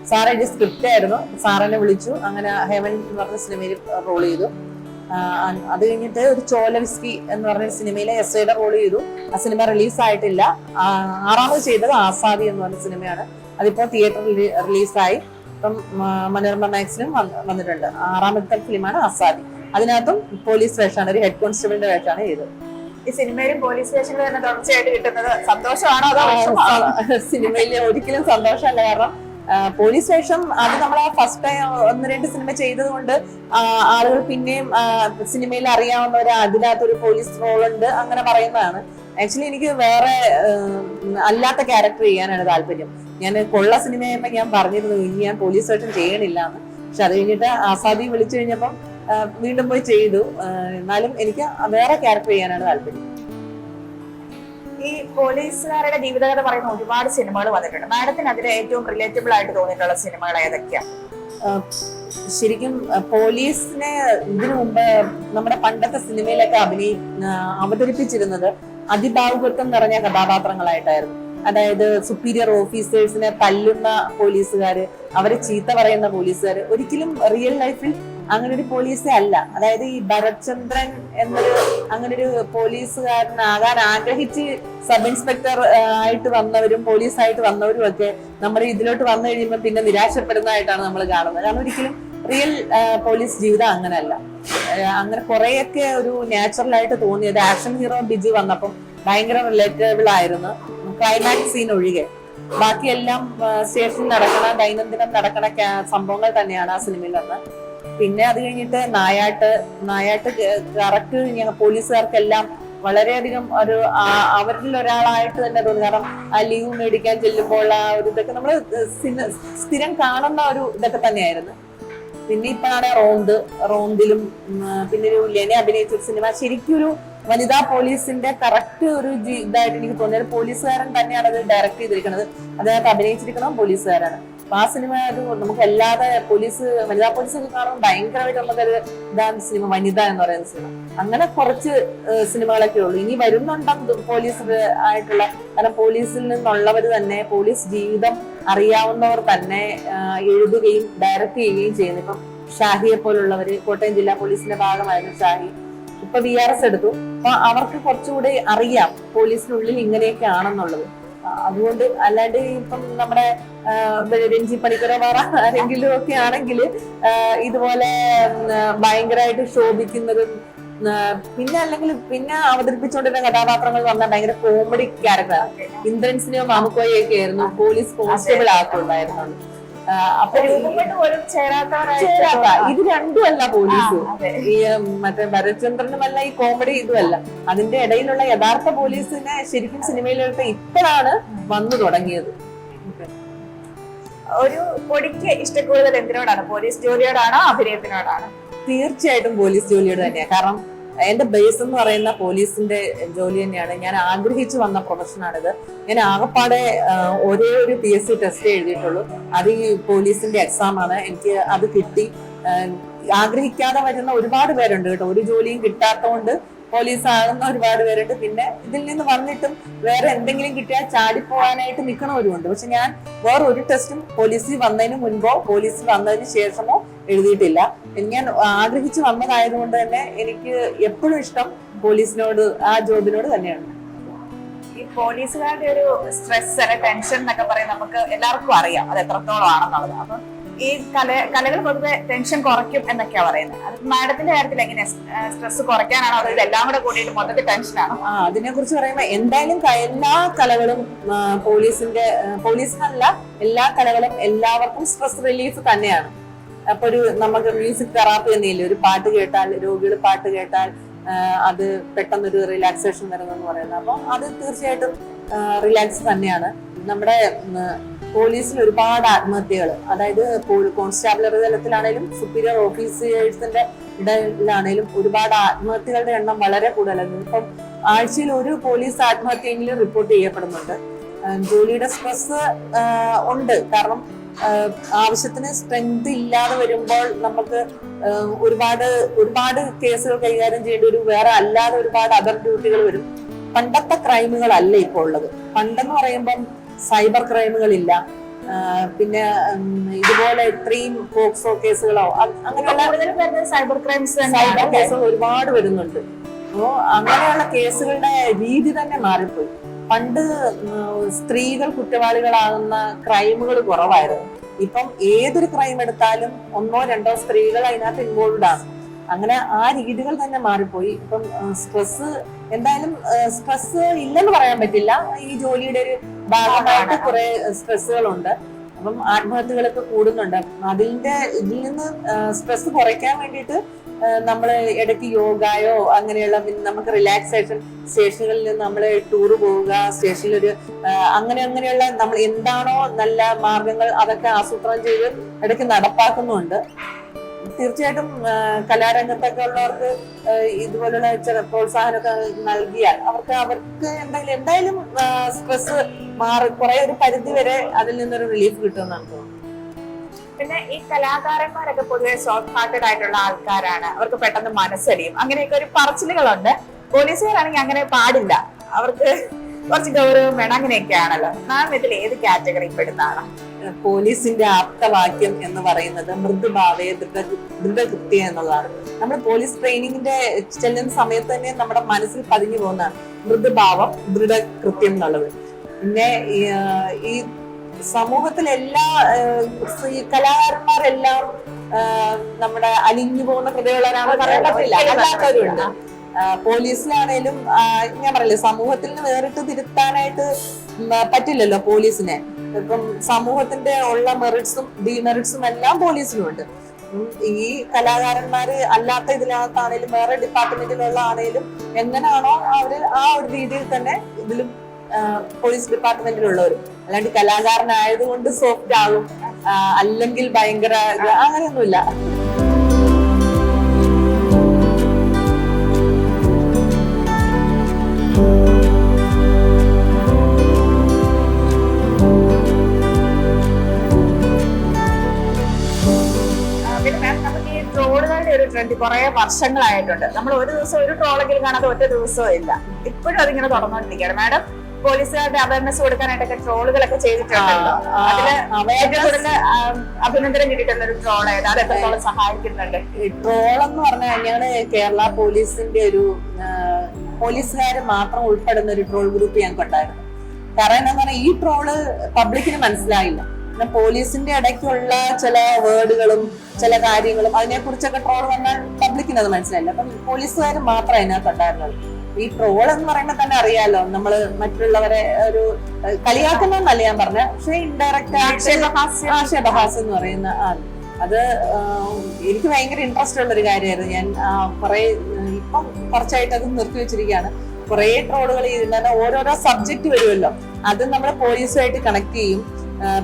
സാർ എന്റെ സ്ക്രിപ്റ്റ് ആയിരുന്നു. സാറിനെ വിളിച്ചു. അങ്ങനെ ഹെവൻ എന്ന് പറഞ്ഞ സിനിമയിൽ റോൾ ചെയ്തു. അത് കഴിഞ്ഞിട്ട് ഒരു ചോലവിസ്കി എന്ന് പറഞ്ഞ സിനിമയിലെ SIയുടെ റോൾ ചെയ്തു. ആ സിനിമ റിലീസായിട്ടില്ല. ആറാമത് ചെയ്തത് ആസാദി എന്ന് പറഞ്ഞ സിനിമയാണ്. അതിപ്പോ തിയേറ്ററിൽ റിലീസായി. ഇപ്പം മനോരമ മാക്സിലും വന്നിട്ടുണ്ട്. ആറാമത്തെ ഫിലിമാണ് ആസാദി. അതിനകത്തും പോലീസ് വേഷമാണ്, ഒരു ഹെഡ് കോൺസ്റ്റബിളിന്റെ വേഷമാണ് ചെയ്തത്. ഈ സിനിമയിലും പോലീസ് സ്റ്റേഷനിൽ തന്നെ തുടർച്ചയായിട്ട് കിട്ടുന്നത് സന്തോഷമാണോ അതോ? സിനിമയിൽ ഒരിക്കലും സന്തോഷമല്ല. കാരണം പോലീസ് വേഷം അത് നമ്മൾ ഫസ്റ്റ് ടൈം 1-2 സിനിമ ചെയ്തത് കൊണ്ട് ആളുകൾ പിന്നെയും സിനിമയിൽ അറിയാവുന്നവര് അതിനകത്തൊരു പോലീസ് റോളുണ്ട് അങ്ങനെ പറയുന്നതാണ്. ആക്ച്വലി എനിക്ക് വേറെ അല്ലാത്ത ക്യാരക്ടർ ചെയ്യാനാണ് താല്പര്യം. ഞാൻ കൊള്ള സിനിമയായപ്പോ ഞാൻ പറഞ്ഞിരുന്നു ഇനി ഞാൻ പോലീസ് വേഷം ചെയ്യണില്ല എന്ന്. പക്ഷെ അത് കഴിഞ്ഞിട്ട് ആസാദി വിളിച്ചു കഴിഞ്ഞപ്പം വീണ്ടും പോയി ചെയ്തു. എന്നാലും എനിക്ക് വേറെ ക്യാരക്ടർ ചെയ്യാനാണ് താല്പര്യം. ഈ പോലീസുകാരുടെ ജീവിതകഥ പറയുന്ന ഒരുപാട് സിനിമകൾ വന്നിട്ടുണ്ട്. മാഡത്തിന് അതിൽ ഏറ്റവും റിലേറ്റബിൾ ആയിട്ട് തോന്നിയിട്ടുള്ള സിനിമകൾ ഏതൊക്കെയാണ്? ശരിക്കും പോലീസിനെ ഇതിനു മുമ്പ് നമ്മുടെ പണ്ടത്തെ സിനിമയിലൊക്കെ അവതരിപ്പിച്ചിരുന്നത് അതിഭാവുകത്വം നിറഞ്ഞ കഥാപാത്രങ്ങളായിട്ടായിരുന്നു. അതായത് സുപ്പീരിയർ ഓഫീസേഴ്സിനെ തല്ലുന്ന പോലീസുകാര്, അവരെ ചീത്ത പറയുന്ന പോലീസുകാര്. ഒരിക്കലും റിയൽ ലൈഫിൽ അങ്ങനെ ഒരു പോലീസേ അല്ല. അതായത് ഈ ഭരത്ചന്ദ്രൻ അങ്ങനെ ഒരു പോലീസുകാരനാകാൻ ആഗ്രഹിച്ച് സബ് ഇൻസ്പെക്ടർ ആയിട്ട് വന്നവരും പോലീസായിട്ട് വന്നവരും ഒക്കെ നമ്മുടെ ഇതിലോട്ട് വന്നു കഴിയുമ്പോൾ പിന്നെ നിരാശപ്പെടുന്നതായിട്ടാണ് നമ്മൾ കാണുന്നത്. കാരണം ഒരിക്കലും റിയൽ പോലീസ് ജീവിതം അങ്ങനെയല്ല. അങ്ങനെ കുറെയൊക്കെ ഒരു നാച്ചുറൽ ആയിട്ട് തോന്നിയത് ആക്ഷൻ ഹീറോ ബിജു വന്നപ്പം ഭയങ്കര റിലേറ്റബിൾ ആയിരുന്നു. ക്ലൈമാക്സ് സീൻ ഒഴികെ ബാക്കിയെല്ലാം സ്റ്റേഷനിൽ നടക്കണ ദൈനംദിനം നടക്കണ സംഭവങ്ങൾ തന്നെയാണ് ആ സിനിമയിൽ വന്ന്. പിന്നെ അത് കഴിഞ്ഞിട്ട് നായാട്ട് കറക്റ്റ് ഞങ്ങൾ പോലീസുകാർക്കെല്ലാം വളരെയധികം ഒരു അവരിൽ ഒരാളായിട്ട് തന്നെ തോന്നി. കാരണം ആ ലീവ് മേടിക്കാൻ ചെല്ലുമ്പോൾ ആ ഒരു ഇതൊക്കെ നമ്മള് സ്ഥിരം കാണുന്ന ഒരു ഇതൊക്കെ തന്നെയായിരുന്നു. പിന്നെ ഇപ്പോഴാണ് റോന്തിലും പിന്നെ ഒരു ലെനെ അഭിനയിച്ച ഒരു സിനിമ ശരിക്കും ഒരു വനിതാ പോലീസിന്റെ കറക്റ്റ് ഒരു ഇതായിട്ട് എനിക്ക് തോന്നിയത്. പോലീസുകാരൻ തന്നെയാണ് അത് ഡയറക്ട് ചെയ്തിരിക്കുന്നത്. അതിനകത്ത് അഭിനയിച്ചിരിക്കണം പോലീസുകാരാണ്. അപ്പൊ ആ സിനിമ നമുക്ക് അല്ലാതെ വനിതാ പോലീസൊക്കെ കാണുമ്പോൾ ഭയങ്കരമായിട്ട് നമുക്കത് ഇതാണ് സിനിമ വനിത എന്ന് പറയുന്ന സിനിമ. അങ്ങനെ കുറച്ച് സിനിമകളൊക്കെ ഉള്ളൂ. ഇനി വരുന്നുണ്ടെന്ന് പോലീസ് ആയിട്ടുള്ള, കാരണം പോലീസിൽ നിന്നുള്ളവർ തന്നെ പോലീസ് ജീവിതം അറിയാവുന്നവർ തന്നെ എഴുതുകയും ഡയറക്ട് ചെയ്യുകയും ചെയ്യുന്നു. ഇപ്പം ഷാഹിയെ പോലുള്ളവര്, കോട്ടയം ജില്ലാ പോലീസിന്റെ ഭാഗമായിരുന്നു ഷാഹി. ഇപ്പൊ VRS എടുത്തു. അപ്പൊ അവർക്ക് കുറച്ചുകൂടി അറിയാം പോലീസിനുള്ളിൽ ഇങ്ങനെയൊക്കെ ആണെന്നുള്ളത്. അതുകൊണ്ട് അല്ലാണ്ട് ഇപ്പം നമ്മുടെ രഞ്ജി പണിക്കരോ വേറെ ആരെങ്കിലും ഒക്കെ ആണെങ്കിൽ ഇതുപോലെ ഭയങ്കരമായിട്ട് ശോഭിക്കുന്നതും പിന്നെ അല്ലെങ്കിൽ പിന്നെ അവതരിപ്പിച്ചുകൊണ്ടിരുന്ന കഥാപാത്രങ്ങൾ പറഞ്ഞാൽ ഭയങ്കര കോമഡി ക്യാരക്ടറാണ്. ഇന്ദ്രൻസിനെയോ മാമുക്കോയൊക്കെ ആയിരുന്നു പോലീസ് കോൺസ്റ്റബിൾ ആക്കുണ്ടായിരുന്നത്. അപ്പൊ ഇത് രണ്ടും അല്ല പോലീസ്. ഈ മറ്റേ ഭരത്ചന്ദ്രനുമല്ല ഈ കോമഡി ഇതുമല്ല. അതിന്റെ ഇടയിലുള്ള യഥാർത്ഥ പോലീസിനെ ശരിക്കും സിനിമയിലോട്ട് ഇപ്പോഴാണ് വന്നു തുടങ്ങിയത്. ഒരു പൊടിക്ക് ഇഷ്ടക്കൂടുതൽ എന്തിനോടാണ്? പോലീസ് ജോലിയോടാണോ അഭിനയത്തിനോടാണോ? തീർച്ചയായിട്ടും പോലീസ് ജോലിയോട് തന്നെയാണ്. കാരണം എന്റെ ബേസ് എന്ന് പറയുന്ന പോലീസിന്റെ ജോലി തന്നെയാണ്. ഞാൻ ആഗ്രഹിച്ചു വന്ന പ്രൊഫഷനാണിത്. ഞാൻ ആകെപ്പാടെ ഒരേ ഒരു PSC ടെസ്റ്റ് എഴുതിയിട്ടുള്ളൂ. അത് ഈ പോലീസിന്റെ എക്സാം ആണ്. എനിക്ക് അത് കിട്ടി. ആഗ്രഹിക്കാതെ വരുന്ന ഒരുപാട് പേരുണ്ട് കേട്ടോ. ഒരു ജോലിയും കിട്ടാത്തതുകൊണ്ട് പോലീസ് ആകുന്ന ഒരുപാട് പേരുണ്ട്. പിന്നെ ഇതിൽ നിന്ന് വന്നിട്ടും വേറെ എന്തെങ്കിലും കിട്ടിയാൽ ചാടിപ്പോവാനായിട്ട് നിൽക്കണവരുമുണ്ട്. പക്ഷെ ഞാൻ വേറെ ഒരു ടെസ്റ്റും പോലീസിൽ വന്നതിന് മുൻപോ പോലീസിൽ വന്നതിന് ശേഷമോ എഴുതിയിട്ടില്ല. ഞാൻ ആഗ്രഹിച്ചു വന്നതായതുകൊണ്ട് തന്നെ എനിക്ക് എപ്പോഴും ഇഷ്ടം പോലീസിനോട്, ആ ജോബിനോട് തന്നെയാണ്. ഈ പോലീസുകാരുടെ ഒരു സ്ട്രെസ് അല്ലെ ടെൻഷൻ എന്നൊക്കെ പറയും, നമുക്ക് എല്ലാവർക്കും അറിയാം അത് എത്രത്തോളം ആണെന്നുള്ളത്. അപ്പൊ ഈ കലകൾ പൊതുവെ ടെൻഷൻ കുറയ്ക്കും എന്നൊക്കെയാ പറയുന്നത്. അത് മാഡത്തിന്റെ കാര്യത്തിൽ എങ്ങനെയാ? സ്ട്രെസ് കുറയ്ക്കാനാണോ അതോ ഇതെല്ലാം കൂടെ കൂടിയിട്ട് മൊത്തത്തിൽ ടെൻഷനാണോ? അതിനെ കുറിച്ച് പറയുമ്പോൾ എന്തായാലും എല്ലാ കലകളും പോലീസിനല്ല എല്ലാ കലകളും എല്ലാവർക്കും സ്ട്രെസ് റിലീഫ് തന്നെയാണ്. അപ്പൊ നമുക്ക് മ്യൂസിക് തെറാപ്പി തന്നെയില്ലേ? ഒരു പാട്ട് കേട്ടാൽ, രോഗികൾ പാട്ട് കേട്ടാൽ അത് പെട്ടെന്നൊരു റിലാക്സേഷൻ വരുന്നെന്ന് പറയുന്നത്. അപ്പം അത് തീർച്ചയായിട്ടും റിലാക്സ് തന്നെയാണ്. നമ്മുടെ പോലീസിൽ ഒരുപാട് ആത്മഹത്യകൾ, അതായത് കോൺസ്റ്റാബിളറി തലത്തിലാണേലും സുപ്പീരിയർ ഓഫീസേഴ്സിന്റെ ഇടയിലാണേലും ഒരുപാട് ആത്മഹത്യകളുടെ എണ്ണം വളരെ കൂടുതലാണ്. ഇപ്പം ആഴ്ചയിൽ ഒരു പോലീസ് ആത്മഹത്യയെങ്കിലും റിപ്പോർട്ട് ചെയ്യപ്പെടുന്നുണ്ട്. ജോലിയുടെ സ്ട്രെസ് ഉണ്ട്. കാരണം ആവശ്യത്തിന് സ്ട്രെങ്ത് ഇല്ലാതെ വരുമ്പോൾ നമുക്ക് ഒരുപാട് കേസുകൾ കൈകാര്യം ചെയ്യേണ്ടി വരും. വേറെ അല്ലാതെ ഒരുപാട് അതർ ഡ്യൂട്ടികൾ വരും. പണ്ടത്തെ ക്രൈമുകളല്ല ഇപ്പോൾ ഉള്ളത്. പണ്ടെന്ന് പറയുമ്പം സൈബർ ക്രൈമുകളില്ല, പിന്നെ ഇതുപോലെ ഇത്രയും പോക്സോ കേസുകളോ അങ്ങനെയുള്ള സൈബർ ക്രൈംസ് കേസുകൾ ഒരുപാട് വരുന്നുണ്ട്. അപ്പോ അങ്ങനെയുള്ള കേസുകളുടെ രീതി തന്നെ മാറിപ്പോയി. പണ്ട് സ്ത്രീകൾ കുറ്റവാളികളാകുന്ന ക്രൈമുകൾ കുറവായിരുന്നു. ഇപ്പം ഏതൊരു ക്രൈം എടുത്താലും 1 2 സ്ത്രീകൾ അതിനകത്ത് ഇൻവോൾവ് ആണ്. അങ്ങനെ ആ രീതികൾ തന്നെ മാറിപ്പോയി. ഇപ്പം സ്ട്രെസ് എന്തായാലും സ്ട്രെസ് ഇല്ലെന്ന് പറയാൻ പറ്റില്ല. ഈ ജോലിയുടെ ഒരു ഭാഗമായിട്ട് കുറെ സ്ട്രെസ്സുകളുണ്ട്. അപ്പം ആത്മഹത്യകളൊക്കെ കൂടുന്നുണ്ട്. ഇതിൽ നിന്ന് സ്ട്രെസ് കുറയ്ക്കാൻ വേണ്ടിയിട്ട് നമ്മൾ ഇടയ്ക്ക് യോഗയോ അങ്ങനെയുള്ള നമുക്ക് റിലാക്സേഷൻ സ്റ്റേഷനുകളിൽ നമ്മൾ ടൂർ പോവുക, സ്റ്റേഷനിലൊരു അങ്ങനെയുള്ള നമ്മൾ എന്താണോ നല്ല മാർഗങ്ങൾ അതൊക്കെ ആസൂത്രണം ചെയ്ത് ഇടയ്ക്ക് നടപ്പാക്കുന്നുണ്ട്. തീർച്ചയായിട്ടും കലാരംഗത്തൊക്കെ ഉള്ളവർക്ക് ഇതുപോലുള്ള പ്രോത്സാഹനമൊക്കെ നൽകിയാൽ അവർക്ക് എന്തായാലും സ്ട്രെസ് കുറെ ഒരു പരിധി വരെ അതിൽ നിന്നൊരു റിലീഫ് കിട്ടുമെന്നാണ് തോന്നുന്നത്. പിന്നെ ഈ കലാകാരന്മാരൊക്കെ പൊതുവെ സോഫ്റ്റ് ഹാർട്ടഡ് ആയിട്ടുള്ള ആൾക്കാരാണ്. അവർക്ക് പെട്ടെന്ന് മനസ്സരിയും, അങ്ങനെയൊക്കെ ഒരു പറച്ചിലുകളുണ്ട്. പോലീസുകാരാണെങ്കിൽ അങ്ങനെ പാടില്ല, അവർക്ക് കുറച്ച് ഗൗരവം വേണം, അങ്ങനെയൊക്കെയാണല്ലോ. നാം ഇതിൽ ഏത് കാറ്റഗറി പെടുന്നതാണ്? പോലീസിന്റെ ആപ്തവാക്യം എന്ന് പറയുന്നത് മൃദുഭാവേ ദൃഢകൃത്യ എന്നുള്ളതാണ്. നമ്മൾ പോലീസ് ട്രെയിനിങ്ങിന്റെ ചെല്ലുന്ന സമയത്ത് തന്നെ നമ്മുടെ മനസ്സിൽ പതിഞ്ഞു പോകുന്നതാണ് മൃദുഭാവം ദൃഢകൃത്യം എന്നുള്ളത്. പിന്നെ ഈ സമൂഹത്തിലെല്ലാ കലാകാരന്മാരെല്ലാം നമ്മുടെ അലിഞ്ഞു പോകുന്ന ഹൃദയമുള്ളവരാണെന്ന് പറയാൻ പറ്റില്ല, അല്ലാത്തവരുണ്ട്. പോലീസിലാണേലും ഞാൻ പറയില്ലേ, സമൂഹത്തിൽ നിന്ന് വേറിട്ട് തിരുത്താനായിട്ട് പറ്റില്ലല്ലോ പോലീസിനെ. ഇപ്പം സമൂഹത്തിന്റെ ഉള്ള മെറിറ്റ്സും ഡിമെറിറ്റ്സും എല്ലാം പോലീസിനുണ്ട്. ഈ കലാകാരന്മാര് അല്ലാത്ത ഇതിനകത്താണേലും വേറെ ഡിപ്പാർട്ട്മെന്റിലുള്ള ആണേലും എങ്ങനെയാണോ അവര് ആ ഒരു രീതിയിൽ തന്നെ ഇതിലും പോലീസ് ഡിപ്പാർട്ട്മെന്റിലുള്ളവരും. അല്ലാണ്ട് കലാകാരനായതുകൊണ്ട് സോഫ്റ്റ് ആകും അല്ലെങ്കിൽ ഭയങ്കര അങ്ങനെയൊന്നുമില്ല. ട്രോളുകളുടെ ഒരു ട്രെൻഡ് കുറെ വർഷങ്ങളായിട്ടുണ്ട്. നമ്മൾ ഒരു ദിവസം ഒരു ട്രോളെങ്കിലും കാണാതെ ഒറ്റ ദിവസവും ഇല്ല. ഇപ്പോഴും അതിങ്ങനെ തുടർന്നുകൊണ്ടിരിക്കുകയാണ്. മാഡം പോലീസുകാരുടെ അവയർനെസ് കൊടുക്കാനായിട്ടൊക്കെ ട്രോളുകളൊക്കെ ചെയ്തിട്ടുണ്ടല്ലോ. അതില് ഏറ്റവും കൂടുതൽ അഭിനന്ദനം കിട്ടിയിട്ടുള്ള ഒരു ട്രോൾ ഏതാ? അത് എത്രത്തോളം സഹായിക്കുന്നുണ്ട്? ട്രോൾ എന്ന് പറഞ്ഞു കഴിഞ്ഞാൽ കേരള പോലീസിന്റെ ഒരു പോലീസുകാർ മാത്രം ഉൾപ്പെടുന്ന ഒരു ട്രോൾ ഗ്രൂപ്പ് ഞങ്ങൾക്ക് ഉണ്ടായിരുന്നു. കാരണം എന്താ പറഞ്ഞാൽ ഈ ട്രോള് പബ്ലിക്കിന് മനസ്സിലായില്ല. പിന്നെ പോലീസിന്റെ ഇടയ്ക്കുള്ള ചില വേർഡുകളും ചില കാര്യങ്ങളും അതിനെ കുറിച്ചൊക്കെ ട്രോൾ വന്നാൽ പബ്ലിക്കിന് അത് മനസ്സിലായില്ല. അപ്പം പോലീസുകാർ മാത്രം അതിനകത്ത് ഉണ്ടായിരുന്നത്. ഈ ട്രോൾ എന്ന് പറയുമ്പോൾ തന്നെ അറിയാലോ, നമ്മള് മറ്റുള്ളവരെ ഒരു കളിയാക്കുന്നല്ല ഞാൻ പറഞ്ഞ, പക്ഷെ ഇൻഡയറക്റ്റ് ആക്ഷേപഹാസ്യം എന്ന് പറയുന്ന അത് എനിക്ക് ഭയങ്കര ഇൻട്രസ്റ്റ് ഉള്ള ഒരു കാര്യമായിരുന്നു. ഞാൻ ഇപ്പം കുറച്ചായിട്ട് അത് നിർത്തി വെച്ചിരിക്കുകയാണ്. കുറെ ട്രോളുകൾ ചെയ്യുന്ന ഓരോരോ സബ്ജക്ട് വരുമല്ലോ, അത് നമ്മൾ പോലീസുമായിട്ട് കണക്ട് ചെയ്യും.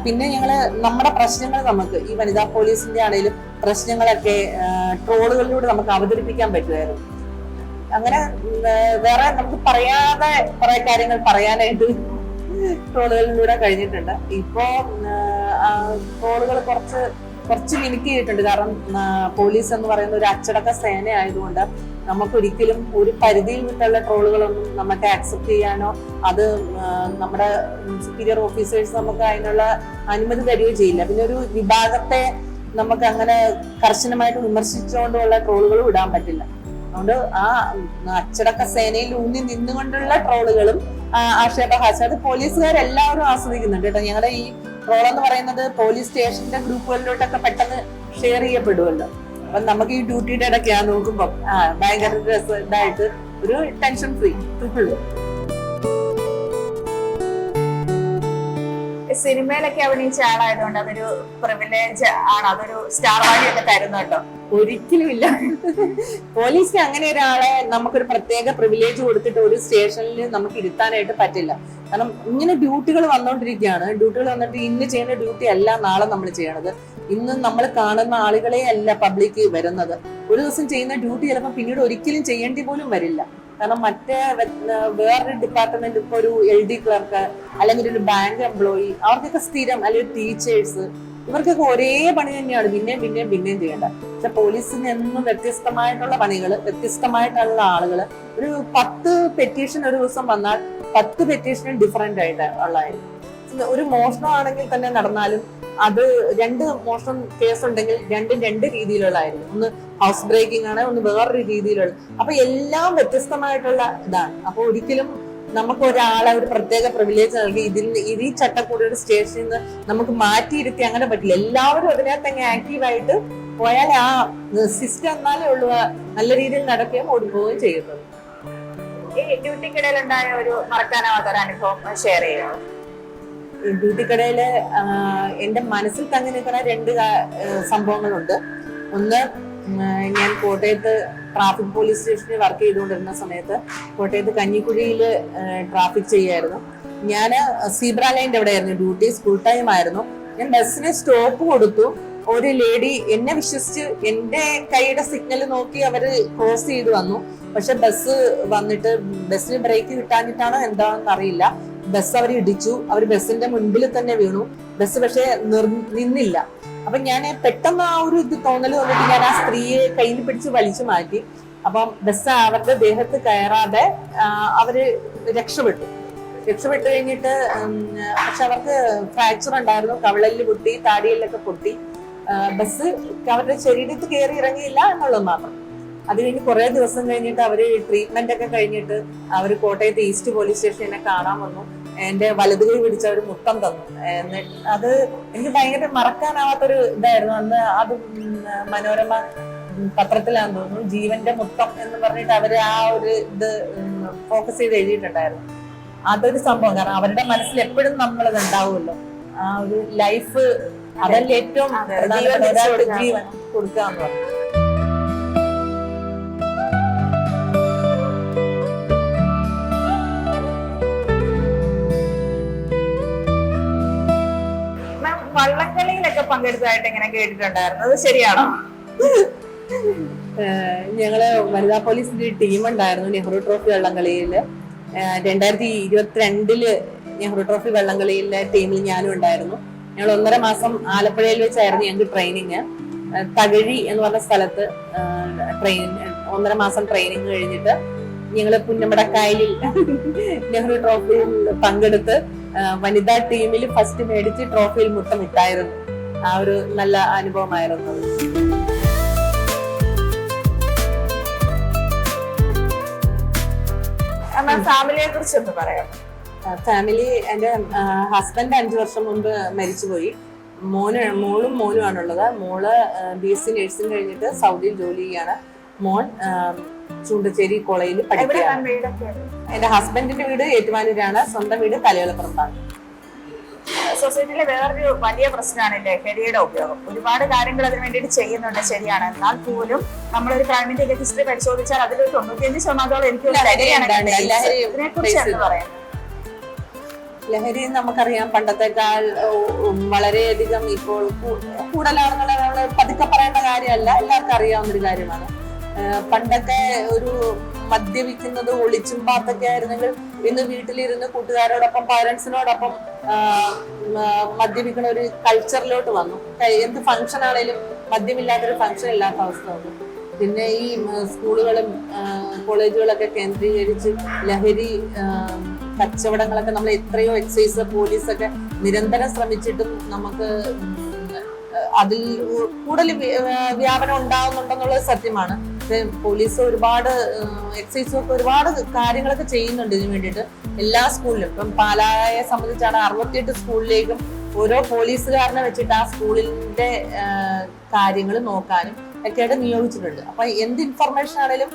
പിന്നെ ഞങ്ങള് നമ്മുടെ പ്രശ്നങ്ങൾ നമുക്ക് ഈ വനിതാ പോലീസിന്റെ ആണെങ്കിലും പ്രശ്നങ്ങളൊക്കെ ട്രോളുകളിലൂടെ നമുക്ക് അവതരിപ്പിക്കാൻ പറ്റുമായിരുന്നു. അങ്ങനെ വേറെ നമുക്ക് പറയാതെ കുറെ കാര്യങ്ങൾ പറയാനായിട്ട് ട്രോളുകളിലൂടെ കഴിഞ്ഞിട്ടുണ്ട്. ഇപ്പോ ട്രോളുകൾ കുറച്ച് ലിമിറ്റ് ചെയ്തിട്ടുണ്ട്. കാരണം പോലീസ് എന്ന് പറയുന്ന ഒരു അച്ചടക്ക സേന ആയതുകൊണ്ട് നമുക്കൊരിക്കലും ഒരു പരിധിയിൽ വിട്ടുള്ള ട്രോളുകളൊന്നും നമുക്ക് ആക്സെപ്റ്റ് ചെയ്യാനോ അത് നമ്മുടെ സുപ്പീരിയർ ഓഫീസേഴ്സ് നമുക്ക് അതിനുള്ള അനുമതി തരികയോ ചെയ്യില്ല. പിന്നെ ഒരു വിഭാഗത്തെ നമുക്ക് അങ്ങനെ കർശനമായിട്ട് വിമർശിച്ചുകൊണ്ടുള്ള ട്രോളുകളും ഇടാൻ പറ്റില്ല. അതുകൊണ്ട് ആ അച്ചടക്ക സേനയിൽ ഊന്നി നിന്നുകൊണ്ടുള്ള ട്രോളുകളും ആക്ഷേപഹാസ്യം അത് പോലീസുകാരെല്ലാവരും ആസ്വദിക്കുന്നുണ്ട് കേട്ടോ. ഞങ്ങളുടെ ഈ ട്രോൾ എന്ന് പറയുന്നത് പോലീസ് സ്റ്റേഷന്റെ ഗ്രൂപ്പുകളിലോട്ടൊക്കെ പെട്ടെന്ന് ഷെയർ ചെയ്യപ്പെടുമല്ലോ. അപ്പൊ നമുക്ക് ഈ ഡ്യൂട്ടിയുടെ ഇടയ്ക്കാ നോക്കുമ്പോ ഭയങ്കര ഇതായിട്ട് ഒരു ടെൻഷൻ ഫ്രീ ഉള്ളൂ. സിനിമയിലൊക്കെ അഭിനയിച്ച ആളായതുകൊണ്ട് അതൊരു പ്രിവിലേജ് ആണ്, അതൊരു സ്റ്റാർ വാല്യൂ ഒക്കെ തരുന്നുണ്ടോ? ഒരിക്കലും ഇല്ല. പോലീസിന് അങ്ങനെ ഒരാളെ നമുക്കൊരു പ്രത്യേക പ്രിവിലേജ് കൊടുത്തിട്ട് ഒരു സ്റ്റേഷനിൽ നമുക്ക് ഇരുത്താനായിട്ട് പറ്റില്ല. കാരണം ഇങ്ങനെ ഡ്യൂട്ടികൾ വന്നുകൊണ്ടിരിക്കുകയാണ്. ഡ്യൂട്ടികൾ വന്നിട്ട് ഇന്ന് ചെയ്യുന്ന ഡ്യൂട്ടി അല്ല നാളെ നമ്മൾ ചെയ്യണത്. ഇന്ന് നമ്മൾ കാണുന്ന ആളുകളെ അല്ല പബ്ലിക് വരുന്നത്. ഒരു ദിവസം ചെയ്യുന്ന ഡ്യൂട്ടി ചിലപ്പോൾ പിന്നീട് ഒരിക്കലും ചെയ്യേണ്ടി പോലും വരില്ല. കാരണം വേറൊരു ഡിപ്പാർട്ട്മെന്റ്, ഇപ്പൊ ഒരു LD ക്ലർക്ക് അല്ലെങ്കിൽ ഒരു ബാങ്ക് എംപ്ലോയി, അവർക്കൊക്കെ സ്ഥിരം, അല്ലെങ്കിൽ ടീച്ചേഴ്സ്, ഇവർക്കൊക്കെ ഒരേ പണി തന്നെയാണ് പിന്നെയും ചെയ്യേണ്ടത്. പക്ഷെ പോലീസിന് എന്നും വ്യത്യസ്തമായിട്ടുള്ള പണികൾ, വ്യത്യസ്തമായിട്ടുള്ള ആളുകൾ. ഒരു 10 പെറ്റീഷൻ ഒരു ദിവസം വന്നാൽ 10 പെറ്റീഷനും ഡിഫറെന്റ് ആയിട്ട് ഉള്ളതായിരിക്കും. ഒരു മോഷണമാണെങ്കിൽ തന്നെ നടന്നാലും അത് 2 മോഷണം കേസ് ഉണ്ടെങ്കിൽ രണ്ടും 2 രീതിയിലുള്ളതായിരിക്കും. ഒന്ന് ഹൗസ് ബ്രേക്കിംഗ് ആണ്, ഒന്ന് വേറൊരു രീതിയിലുള്ള. അപ്പൊ എല്ലാം വ്യത്യസ്തമായിട്ടുള്ള ഇതാണ്. അപ്പൊ ഒരിക്കലും നമുക്ക് ഒരാളെ ഒരു പ്രത്യേക പ്രിവിലേജ് നൽകി ഈ ചട്ടക്കൂടിയുടെ സ്റ്റേഷനിൽ നിന്ന് നമുക്ക് മാറ്റിയിരുത്തി അങ്ങനെ പറ്റില്ല. എല്ലാവരും അതിനകത്ത് അങ്ങ് ആക്റ്റീവായിട്ട് പോയാൽ ആ സിസ്റ്റം എന്നാലേ ഉള്ളൂ നല്ല രീതിയിൽ നടക്കുകയും ഓടിപ്പോവുകയും ചെയ്യുന്നത്. ഈ ഡ്യൂട്ടിക്കിടയിൽ ഉണ്ടായ ഒരു മറക്കാനാവാത്ത ഒരു അനുഭവം ഷെയർ ചെയ്യുമോ? ഡ്യൂട്ടിക്കിടയില് എന്റെ മനസ്സിൽ തങ്ങി നിൽക്കുന്ന 2 സംഭവങ്ങളുണ്ട്. ഒന്ന്, ഞാൻ കോട്ടയത്ത് ട്രാഫിക് പോലീസ് സ്റ്റേഷനിൽ വർക്ക് ചെയ്തുകൊണ്ടിരുന്ന സമയത്ത് കോട്ടയത്ത് കഞ്ഞിക്കുഴിയിൽ ട്രാഫിക് ചെയ്യായിരുന്നു. ഞാൻ സീബ്ര ലൈൻ്റെ അവിടെ ആയിരുന്നു ഡ്യൂട്ടി, സ്കൂൾ ടൈം ആയിരുന്നു. ഞാൻ ബസ്സിന് സ്റ്റോപ്പ് കൊടുത്തു. ഒരു ലേഡി എന്നെ വിശ്വസിച്ച് എന്റെ കൈയുടെ സിഗ്നൽ നോക്കി അവര് ക്രോസ് ചെയ്ത് വന്നു. പക്ഷെ ബസ് വന്നിട്ട് ബസ്സിന് ബ്രേക്ക് കിട്ടാഞ്ഞിട്ടാണോ എന്താണെന്ന് അറിയില്ല, ബസ് അവർ ഇടിച്ചു. അവർ ബസ്സിന്റെ മുൻപിൽ തന്നെ വീണു. ബസ് പക്ഷെ നിന്നില്ല. അപ്പൊ ഞാൻ പെട്ടെന്ന് ആ ഒരു തോന്നൽ വന്നിട്ട് ഞാൻ ആ സ്ത്രീയെ കയ്യിൽ പിടിച്ച് വലിച്ചു മാറ്റി. അപ്പം ബസ് അവരുടെ ദേഹത്ത് കയറാതെ അവര് രക്ഷപ്പെട്ടു കഴിഞ്ഞിട്ട് പക്ഷെ അവർക്ക് ഫ്രാക്ചർ ഉണ്ടായിരുന്നു. കവിളലിൽ പൊട്ടി, താടിയിലൊക്കെ പൊട്ടി. ബസ് അവരുടെ ശരീരത്ത് കയറി ഇറങ്ങിയില്ല എന്നുള്ളത് മാത്രം. അത് കഴിഞ്ഞ് കുറെ ദിവസം കഴിഞ്ഞിട്ട് അവര് ട്രീറ്റ്മെന്റ് ഒക്കെ കഴിഞ്ഞിട്ട് അവര് കോട്ടയത്ത് ഈസ്റ്റ് പോലീസ് സ്റ്റേഷനെ കാണാൻ വന്നു. എന്റെ വലതു കൈ പിടിച്ച് അവര് മുത്തം തന്നു. അത് എനിക്ക് ഭയങ്കര മറക്കാനാവാത്തൊരു ഇതായിരുന്നു. അന്ന് അത് മനോരമ പത്രത്തിലാന്ന് തോന്നുന്നു, ജീവന്റെ മുത്തം എന്ന് പറഞ്ഞിട്ട് അവര് ആ ഒരു ഇത് ഫോക്കസ് ചെയ്ത് എഴുതിയിട്ടുണ്ടായിരുന്നു. അതൊരു സംഭവം. കാരണം അവരുടെ മനസ്സിൽ എപ്പോഴും നമ്മളത് ഉണ്ടാവുമല്ലോ, ആ ഒരു ലൈഫ്. അതല്ല ഏറ്റവും ജീവൻ കൊടുക്കുക എന്ന് പറഞ്ഞു. വള്ളംകളിയിലൊക്കെ പങ്കെടുത്തതായിട്ട് ഇങ്ങനെ കേട്ടിട്ടുണ്ടായിരുന്നു, അത് ശരിയാണോ? ഞങ്ങള് വനിതാ പോലീസിന്റെ ടീം ഉണ്ടായിരുന്നു നെഹ്റു ട്രോഫി വള്ളംകളിയില്. 2022 നെഹ്റു ട്രോഫി വള്ളംകളിയിലെ ടീമിൽ ഞാനും ഉണ്ടായിരുന്നു. ഞങ്ങൾ 1.5 മാസം ആലപ്പുഴയിൽ വെച്ചായിരുന്നു ഞങ്ങൾക്ക് ട്രെയിനിങ്. തകഴി എന്ന് പറഞ്ഞ സ്ഥലത്ത് 1.5 മാസം ട്രെയിനിങ് കഴിഞ്ഞിട്ട് ഞങ്ങള് പുന്നമടക്കായലിൽ നെഹ്റു ട്രോഫിയിൽ പങ്കെടുത്ത് വനിതാ ടീമിൽ ഫസ്റ്റ് മേടിച്ച് ട്രോഫിയിൽ മുത്തമിട്ടായിരുന്നു. ആ ഒരു നല്ല അനുഭവമായിരുന്നു. ഫാമിലിയെ കുറിച്ച് ഒന്ന് പറയാം. ഫാമിലി, എന്റെ ഹസ്ബൻഡ് 5 വർഷം മുമ്പ് മരിച്ചുപോയി. മോളും മോനുമാണുള്ളത്. മോള് BSc നഴ്സിംഗ് കഴിഞ്ഞിട്ട് സൗദിയിൽ ജോലി ചെയ്യാണ്. മോൻ ചൂണ്ടച്ചേരി കോളേജിൽ പഠിക്കുകയാണ്. എന്റെ ഹസ്ബൻഡിന്റെ വീട് ഏറ്റുമാനൂരാണ്, സ്വന്തം വീട് തലയോലപ്പുറത്താണ്. സൊസൈറ്റിയിലെ വേറൊരു വലിയ പ്രശ്നമാണ് ലഹരിയുടെ ഉപയോഗം. ഒരുപാട് കാര്യങ്ങൾ അതിന് വേണ്ടിയിട്ട് ചെയ്യുന്നുണ്ട്, ശരിയാണ്. എന്നാൽ പോലും നമ്മളൊരു ക്രൈമിന്റെ ഹിസ്റ്ററി പരിശോധിച്ചാൽ അതിൽ 95% എനിക്ക് ലഹരി നമുക്കറിയാം പണ്ടത്തെക്കാൾ വളരെയധികം ഇപ്പോൾ കൂടുതലാണെന്നുള്ള നമ്മള് പതുക്കെ പറയേണ്ട കാര്യമല്ല, എല്ലാവർക്കും അറിയാവുന്ന ഒരു കാര്യമാണ്. പണ്ടൊക്കെ ഒരു മദ്യപിക്കുന്നത് ഒളിച്ചും പാത്തൊക്കെ ആയിരുന്നെങ്കിൽ ഇന്ന് വീട്ടിലിരുന്ന് കൂട്ടുകാരോടൊപ്പം പാരന്റ്സിനോടൊപ്പം മദ്യപിക്കുന്ന ഒരു കൾച്ചറിലോട്ട് വന്നു. എന്ത് ഫംഗ്ഷൻ ആണെങ്കിലും മദ്യമില്ലാത്തൊരു ഫംഗ്ഷൻ ഇല്ലാത്ത അവസ്ഥ വന്നു. പിന്നെ ഈ സ്കൂളുകളും കോളേജുകളൊക്കെ കേന്ദ്രീകരിച്ച് ലഹരി കച്ചവടങ്ങളൊക്കെ നമ്മൾ എത്രയോ എക്സൈസ് പോലീസൊക്കെ നിരന്തരം ശ്രമിച്ചിട്ടും നമുക്ക് അതിൽ കൂടുതൽ വ്യാപനം ഉണ്ടാവുന്നുണ്ടെന്നുള്ളത് സത്യമാണ്. പോലീസ് ഒരുപാട് എക്സൈസും ഒക്കെ ഒരുപാട് കാര്യങ്ങളൊക്കെ ചെയ്യുന്നുണ്ട് ഇതിനു വേണ്ടിയിട്ട് എല്ലാ സ്കൂളിലും. ഇപ്പം പാലായെ സംബന്ധിച്ചാണ് 68 സ്കൂളിലേക്കും ഓരോ പോലീസുകാരനെ വെച്ചിട്ട് ആ സ്കൂളിന്റെ കാര്യങ്ങൾ നോക്കാനും ഒക്കെയായിട്ട് നിയോഗിച്ചിട്ടുണ്ട്. അപ്പൊ എന്ത് ഇൻഫർമേഷൻ ആണെങ്കിലും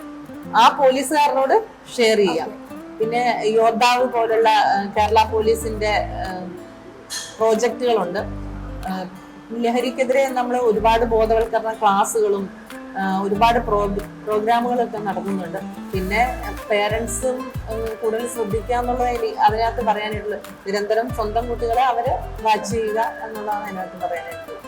ആ പോലീസുകാരനോട് ഷെയർ ചെയ്യാം. പിന്നെ യോദ്ധാവ് പോലുള്ള കേരള പോലീസിന്റെ പ്രോജക്റ്റുകളുണ്ട്. ലഹരിക്കെതിരെ നമ്മൾ ഒരുപാട് ബോധവൽക്കരണ ക്ലാസ്സുകളും ഒരുപാട് പ്രോഗ്രാമുകളൊക്കെ നടക്കുന്നുണ്ട്. പിന്നെ പേരൻസും കൂടുതൽ ശ്രദ്ധിക്കുക എന്നുള്ളത് അതിനകത്ത് പറയാനായിട്ടുള്ളത്. നിരന്തരം സ്വന്തം കുട്ടികളെ അവര് വാച്ച് ചെയ്യുക എന്നുള്ളതാണ് അതിനകത്ത് പറയാനായിട്ടുള്ളത്.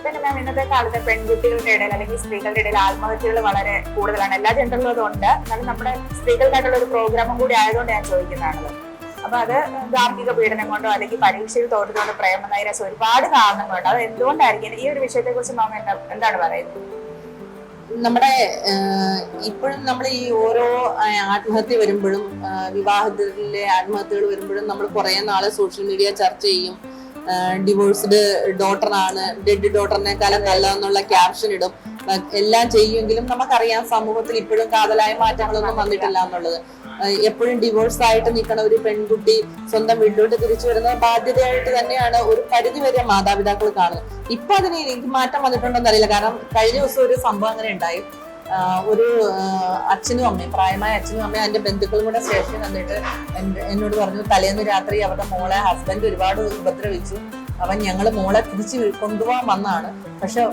പിന്നെ മാം, ഇന്നത്തെ കാലത്ത് പെൺകുട്ടികളുടെ ഇടയിൽ അല്ലെങ്കിൽ സ്ത്രീകളുടെ ഇടയിൽ ആത്മഹത്യകൾ വളരെ കൂടുതലാണ്. എല്ലാ ജെൻഡറിലും ഉണ്ട്. എന്നാലും നമ്മുടെ സ്ത്രീകൾക്കായിട്ടുള്ള ഒരു പ്രോഗ്രാമും കൂടി ആയതുകൊണ്ട് ഞാൻ ചോദിക്കുന്നതാണത്. അപ്പൊ അത് ഗാർഹിക പീഡനം കൊണ്ടോ അല്ലെങ്കിൽ പരീക്ഷയിൽ തോറ്റതുകൊണ്ടോ പ്രേമനൈരാശ്യം ഒരുപാട് കാരണങ്ങളുണ്ട്. അത് എന്തുകൊണ്ടായിരിക്കും? ഈ ഒരു വിഷയത്തെ കുറിച്ച് മാം എന്താണ് പറയുന്നത്? നമ്മുടെ ഇപ്പോഴും നമ്മൾ ഈ ഓരോ ആത്മഹത്യ വരുമ്പോഴും വിവാഹത്തിലെ ആത്മഹത്യകൾ വരുമ്പോഴും നമ്മൾ കുറെ നാള് സോഷ്യൽ മീഡിയ ചർച്ച ചെയ്യും. ഡിവോഴ്സ്ഡ് ഡോട്ടറാണ്, ഡെഡ് ഡോട്ടറിനെക്കാളും നല്ലതെന്നുള്ള ക്യാപ്ഷൻ ഇടും, എല്ലാം ചെയ്യുമെങ്കിലും നമുക്കറിയാം സമൂഹത്തിൽ ഇപ്പോഴും കാതലായ മാറ്റങ്ങളൊന്നും വന്നിട്ടില്ല എന്നുള്ളത്. എപ്പോഴും ഡിവോഴ്സ് ആയിട്ട് നിൽക്കണ ഒരു പെൺകുട്ടി സ്വന്തം വീട്ടിലോട്ട് തിരിച്ചു വരുന്ന ബാധ്യതയായിട്ട് തന്നെയാണ് ഒരു പരിധി വരെ മാതാപിതാക്കൾ കാണുന്നത്. ഇപ്പൊ അതിന് എനിക്ക് മാറ്റം വന്നിട്ടുണ്ടോന്ന് അറിയില്ല. കാരണം കഴിഞ്ഞ ദിവസം ഒരു സംഭവം അങ്ങനെ ഉണ്ടായി. ഒരു അച്ഛനും അമ്മയും, പ്രായമായ അച്ഛനും അമ്മയും അതിന്റെ ബന്ധുക്കളും കൂടെ സ്റ്റേഷനിൽ വന്നിട്ട് എന്നോട് പറഞ്ഞു, തലേന്ന് രാത്രി അവരുടെ മോളെ ഹസ്ബൻഡ് ഒരുപാട് ഉപദ്രവിച്ചു, അവൻ ഞങ്ങള് മോളെ തിരിച്ച് കൊണ്ടുപോകാൻ വന്നാണ്, പക്ഷെ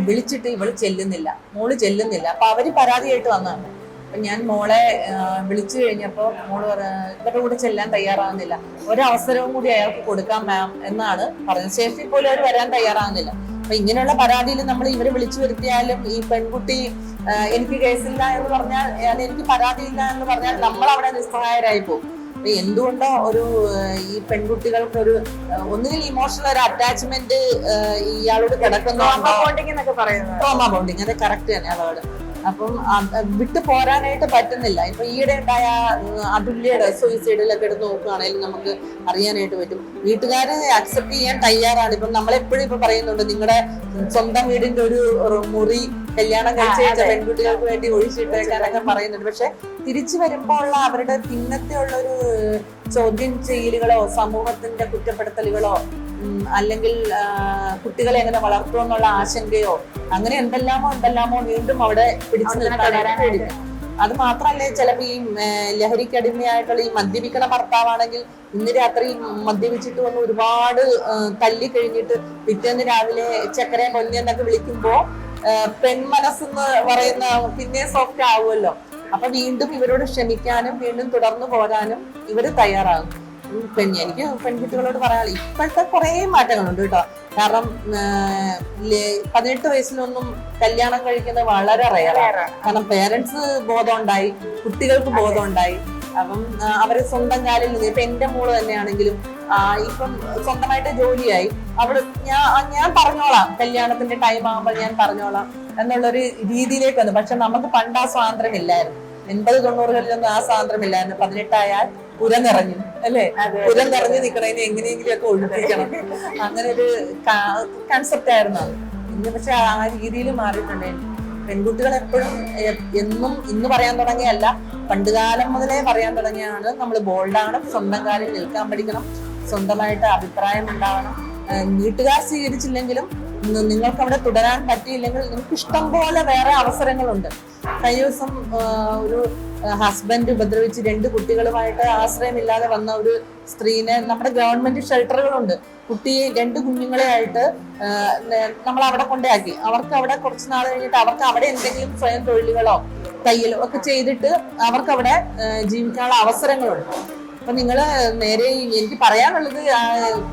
വിളിച്ചിട്ട് ഇവള് ചെല്ലുന്നില്ല, മോള് ചെല്ലുന്നില്ല. അപ്പൊ അവര് പരാതിയായിട്ട് വന്നതാണ്. അപ്പൊ ഞാൻ മോളെ വിളിച്ചു കഴിഞ്ഞപ്പോ മോള് ഇവരുടെ കൂടെ ചെല്ലാൻ തയ്യാറാകുന്നില്ല, ഒരവസരവും കൂടി അയാൾക്ക് കൊടുക്കാം മാം എന്നാണ് പറഞ്ഞത്. സ്റ്റേഷനിൽ പോലും അവർ വരാൻ തയ്യാറാകുന്നില്ല. അപ്പൊ ഇങ്ങനെയുള്ള പരാതിയിൽ നമ്മൾ ഇവരെ വിളിച്ചു വരുത്തിയാലും ഈ പെൺകുട്ടി എനിക്ക് കേസില്ല എന്ന് പറഞ്ഞാൽ, എനിക്ക് പരാതിയില്ല എന്ന് പറഞ്ഞാൽ നമ്മൾ അവിടെ നിസ്സഹായരായി പോകും. അപ്പൊ എന്തുകൊണ്ടോ ഒരു ഈ പെൺകുട്ടികൾക്കൊരു ഒന്നുകിൽ ഇമോഷണൽ ഒരു അറ്റാച്ച്മെന്റ് ഇയാളോട് കിടക്കുന്നോ, ട്രോമ ബോണ്ടിങ്, അത് കറക്റ്റ് തന്നെ അതോട്. അപ്പം വിട്ടു പോരാനായിട്ട് പറ്റുന്നില്ല. ഇപ്പൊ ഈയിടെ ഉണ്ടായ അതുല്യയുടെ സൂയിസൈഡിലൊക്കെ എടുത്ത് നോക്കുകയാണെങ്കിലും നമുക്ക് അറിയാനായിട്ട് പറ്റും. വീട്ടുകാര് അക്സെപ്റ്റ് ചെയ്യാൻ തയ്യാറാണ്. ഇപ്പം നമ്മളെപ്പോഴും ഇപ്പൊ പറയുന്നുണ്ട്, നിങ്ങളുടെ സ്വന്തം വീടിന്റെ ഒരു മുറി കല്യാണം കഴിച്ച പെൺകുട്ടികൾക്ക് വേണ്ടി ഒഴിച്ചിട്ടേക്കാനൊക്കെ പറയുന്നുണ്ട്. പക്ഷെ തിരിച്ചു വരുമ്പോൾ ഉള്ള അവരുടെ പിന്നത്തെ ഉള്ള ഒരു ചോദ്യം ചെയ്യലുകളോ സമൂഹത്തിന്റെ കുറ്റപ്പെടുത്തലുകളോ അല്ലെങ്കിൽ കുട്ടികളെ എങ്ങനെ വളർത്തുമെന്നുള്ള ആശങ്കയോ അങ്ങനെ എന്തെല്ലാമോ വീണ്ടും അവിടെ പിടിച്ചു നിർത്താനായിട്ട്. അത് മാത്രമല്ല, ചിലപ്പോ ഈ ലഹരിക്കടിമയായിട്ടുള്ള ഈ മദ്യപിക്കണ ഭർത്താവാണെങ്കിൽ ഇന്ന് രാത്രി മദ്യപിച്ചിട്ട് വന്ന് ഒരുപാട് തല്ലി കഴിഞ്ഞിട്ട് പിറ്റേന്ന് രാവിലെ ചക്കര പൊന്നിയെന്നൊക്കെ വിളിക്കുമ്പോ പെൺമനസ്സെന്ന് പറയുന്ന പിന്നെ സോഫ്റ്റ് ആവുമല്ലോ. അപ്പൊ വീണ്ടും ഇവരോട് ക്ഷമിക്കാനും വീണ്ടും തുടർന്നു പോരാനും ഇവര് തയ്യാറാകും. എനിക്ക് പെൺകുട്ടികളോട് പറയാനുള്ള ഇപ്പോഴത്തെ കുറെ മാറ്റങ്ങളുണ്ട് കേട്ടോ. കാരണം 18 വയസ്സിലൊന്നും കല്യാണം കഴിക്കുന്നത് വളരെ റെയറാണ്. കാരണം പേരൻസ് ബോധം ഉണ്ടായി, കുട്ടികൾക്ക് ബോധം ഉണ്ടായി. അപ്പം അവര് സ്വന്തം കാലിൽ നിന്ന്, ഇപ്പൊ എന്റെ മോള് തന്നെയാണെങ്കിലും ഇപ്പം സ്വന്തമായിട്ട് ജോലിയായി, അവള് ഞാൻ പറഞ്ഞോളാം, കല്യാണത്തിന്റെ ടൈം ആകുമ്പോൾ ഞാൻ പറഞ്ഞോളാം എന്നുള്ളൊരു രീതിയിലേക്ക് വന്നു. പക്ഷെ നമുക്ക് പണ്ട് ആ സ്വാതന്ത്ര്യം ഇല്ലായിരുന്നു. 80-90കളിലൊന്നും ആ സ്വാതന്ത്ര്യം ഇല്ലായിരുന്നു. 18 ആയാൽ പുരം നിറഞ്ഞു, അല്ലേ? പുരം നിറഞ്ഞു നിൽക്കണതിന് എങ്ങനെയെങ്കിലും ഒക്കെ ഒഴിപ്പിക്കണം, അങ്ങനെ ഒരു കൺസെപ്റ്റ് ആയിരുന്നു അത്. ഇന്ന് പക്ഷെ ആ രീതിയിൽ മാറിയിട്ടുണ്ട്. പെൺകുട്ടികൾ എപ്പോഴും എന്നും ഇന്ന് പറയാൻ തുടങ്ങിയല്ല, പണ്ടുകാലം മുതലേ പറയാൻ തുടങ്ങിയാണ്, നമ്മൾ ബോൾഡാണ്, സ്വന്തം കാലിൽ നിൽക്കാൻ പഠിക്കണം, സ്വന്തമായിട്ട് അഭിപ്രായം ഉണ്ടാവണം. വീട്ടുകാർ സ്വീകരിച്ചില്ലെങ്കിലും നിങ്ങൾക്ക് അവിടെ തുടരാൻ പറ്റിയില്ലെങ്കിൽ നിങ്ങൾക്ക് ഇഷ്ടം പോലെ വേറെ അവസരങ്ങളുണ്ട്. കഴിഞ്ഞ ദിവസം ഒരു ഹസ്ബൻഡ് ഉപദ്രവിച്ച് 2 കുട്ടികളുമായിട്ട് ആശ്രയമില്ലാതെ വന്ന ഒരു സ്ത്രീനെ നമ്മുടെ ഗവൺമെന്റ് ഷെൽട്ടറുകളുണ്ട്. കുട്ടിയെ 2 കുഞ്ഞുങ്ങളെ ആയിട്ട് നമ്മൾ അവിടെ കൊണ്ടാക്കി. അവർക്ക് അവിടെ കുറച്ച് നാൾ കഴിഞ്ഞിട്ട് അവർക്ക് അവിടെ എന്തെങ്കിലും സ്വയം തൊഴിലുകളോ തയ്യലോ ഒക്കെ ചെയ്തിട്ട് അവർക്ക് അവിടെ ജീവിക്കാനുള്ള അവസരങ്ങളുണ്ട്. അപ്പൊ നിങ്ങള് നേരെ എനിക്ക് പറയാനുള്ളത്,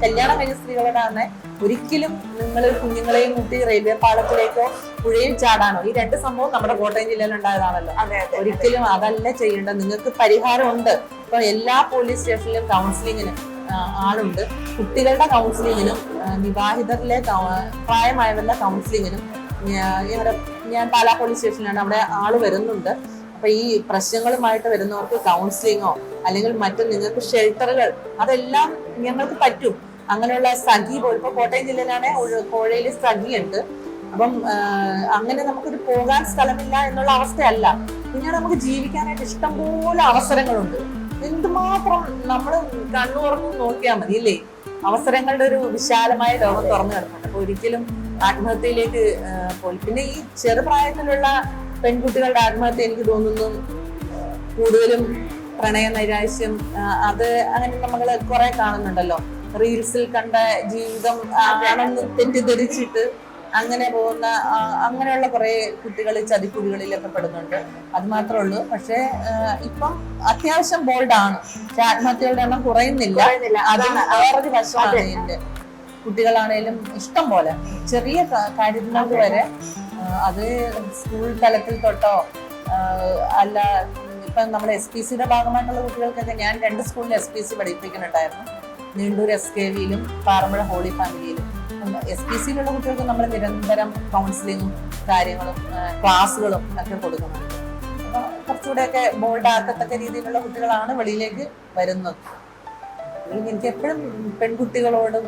കല്യാണം കഴിഞ്ഞ സ്ത്രീകളോടാണ്, ഒരിക്കലും നിങ്ങൾ കുഞ്ഞുങ്ങളെയും കൂട്ടി റെയിൽവേ പാളത്തിലേക്കോ പുഴയിൽ ചാടാനോ, ഈ 2 സംഭവം നമ്മുടെ കോട്ടയം ജില്ലയിൽ ഉണ്ടായതാണല്ലോ, ഒരിക്കലും അതല്ല ചെയ്യേണ്ടത്. നിങ്ങൾക്ക് പരിഹാരമുണ്ട്. ഇപ്പൊ എല്ലാ പോലീസ് സ്റ്റേഷനിലും കൗൺസിലിങ്ങിന് ആളുണ്ട്. കുട്ടികളുടെ കൗൺസിലിങ്ങിനും വിവാഹിതരിലെ പ്രായമായവരുടെ കൗൺസിലിങ്ങിനും ഞാൻ പാലാ പോലീസ് സ്റ്റേഷനിലാണ്, അവിടെ ആള് വരുന്നുണ്ട്. അപ്പൊ ഈ പ്രശ്നങ്ങളുമായിട്ട് വരുന്നവർക്ക് കൗൺസിലിങ്ങോ അല്ലെങ്കിൽ മറ്റു നിങ്ങൾക്ക് ഷെൽട്ടറുകൾ, അതെല്ലാം ഞങ്ങൾക്ക് പറ്റും. അങ്ങനെയുള്ള സഖി പോലും ഇപ്പൊ കോട്ടയം ജില്ലയിലാണെങ്കിൽ കോഴയിൽ സഖി ഉണ്ട്. അപ്പം അങ്ങനെ നമുക്കൊരു പോകാൻ സ്ഥലമില്ല എന്നുള്ള അവസ്ഥയല്ല. പിന്നെ നമുക്ക് ജീവിക്കാനായിട്ട് ഇഷ്ടംപോലെ അവസരങ്ങളുണ്ട്. എന്തുമാത്രം നമ്മൾ കണ്ണു തുറന്ന് നോക്കിയാൽ മതി, ഇല്ലേ? അവസരങ്ങളുടെ ഒരു വിശാലമായ ലോകം തുറന്നു കിടക്കുന്നുണ്ട്. അപ്പൊ ഒരിക്കലും ആത്മഹത്യയിലേക്ക് പോയി. പിന്നെ ഈ ചെറുപ്രായത്തിലുള്ള പെൺകുട്ടികളുടെ ആത്മഹത്യ എനിക്ക് തോന്നുന്നു കൂടുതലും പ്രണയ നൈരാശ്യം, അത് അങ്ങനെ നമ്മൾ കുറെ കാണുന്നുണ്ടല്ലോ. റീൽസിൽ കണ്ട ജീവിതം ആണെന്ന് തെറ്റിദ്ധരിച്ചിട്ട് അങ്ങനെ പോകുന്ന അങ്ങനെയുള്ള കുറെ കുട്ടികൾ ചതിക്കുഴികളിലൊക്കെ പെടുന്നുണ്ട്. അത് മാത്രമേ ഉള്ളൂ. പക്ഷെ ഇപ്പം അത്യാവശ്യം ബോൾഡാണ്. ആത്മഹത്യകളുടെ എണ്ണം കുറയുന്നില്ല. അത് വേറൊരു വശമാണ് ഇതിന്റെ. കുട്ടികളാണേലും ഇഷ്ടം പോലെ ചെറിയ കാര്യങ്ങൾക്ക് വരെ, അത് സ്കൂൾ തലത്തിൽ തൊട്ടോ അല്ല, ഇപ്പം നമ്മൾ SPCയുടെ ഭാഗമായിട്ടുള്ള കുട്ടികൾക്കൊക്കെ ഞാൻ 2 സ്കൂളിൽ SPC പഠിപ്പിക്കുന്നുണ്ടായിരുന്നു. നീണ്ടൂർ SKVയിലും പാറമ്പുഴ ഹോളി ഫാമിലിയിലും. SPCയിലുള്ള കുട്ടികൾക്ക് നമ്മൾ നിരന്തരം കൗൺസിലിങ്ങും കാര്യങ്ങളും ക്ലാസ്സുകളും ഒക്കെ കൊടുക്കുന്നുണ്ട്. അപ്പൊ കുറച്ചുകൂടെയൊക്കെ ബോൾഡാക്കത്തക്ക രീതിയിലുള്ള കുട്ടികളാണ് വെളിയിലേക്ക് വരുന്നത്. എനിക്ക് എപ്പോഴും പെൺകുട്ടികളോടും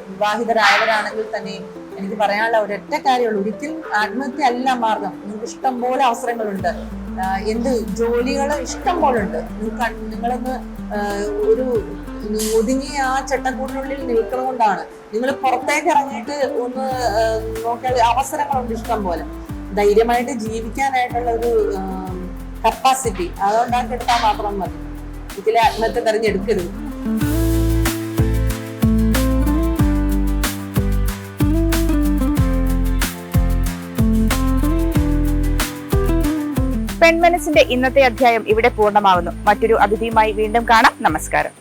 വിവാഹിതരായവരാണെങ്കിൽ തന്നെയും എനിക്ക് പറയാനുള്ള ഒരൊറ്റ കാര്യമുള്ളൂ, ഒരിക്കലും ആത്മഹത്യ അല്ല മാർഗം. നിങ്ങൾക്ക് ഇഷ്ടം പോലെ അവസരങ്ങളുണ്ട്, എന്ത് ജോലികൾ ഇഷ്ടം പോലെ ഉണ്ട്. നിങ്ങളൊന്ന് ഒരു ഒതുങ്ങിയ ആ ചട്ടക്കൂടിനുള്ളിൽ നിൽക്കുന്നതുകൊണ്ടാണ്. നിങ്ങൾ പുറത്തേക്ക് ഇറങ്ങിയിട്ട് ഒന്ന് നോക്കിയാൽ അവസരങ്ങളുണ്ട് ഇഷ്ടം പോലെ. ധൈര്യമായിട്ട് ജീവിക്കാനായിട്ടുള്ള ഒരു കപ്പാസിറ്റി അതുണ്ടാക്കിയെടുത്താൽ മാത്രം മതി. ഇതിലെ ആത്മഹത്യ തെരഞ്ഞെടുക്കരുത്. പെൺമനസ്സിന്റെ ഇന്നത്തെ അധ്യായം ഇവിടെ പൂർണ്ണമാവുന്നു. മറ്റൊരു അതിഥിയുമായി വീണ്ടും കാണാം. നമസ്കാരം.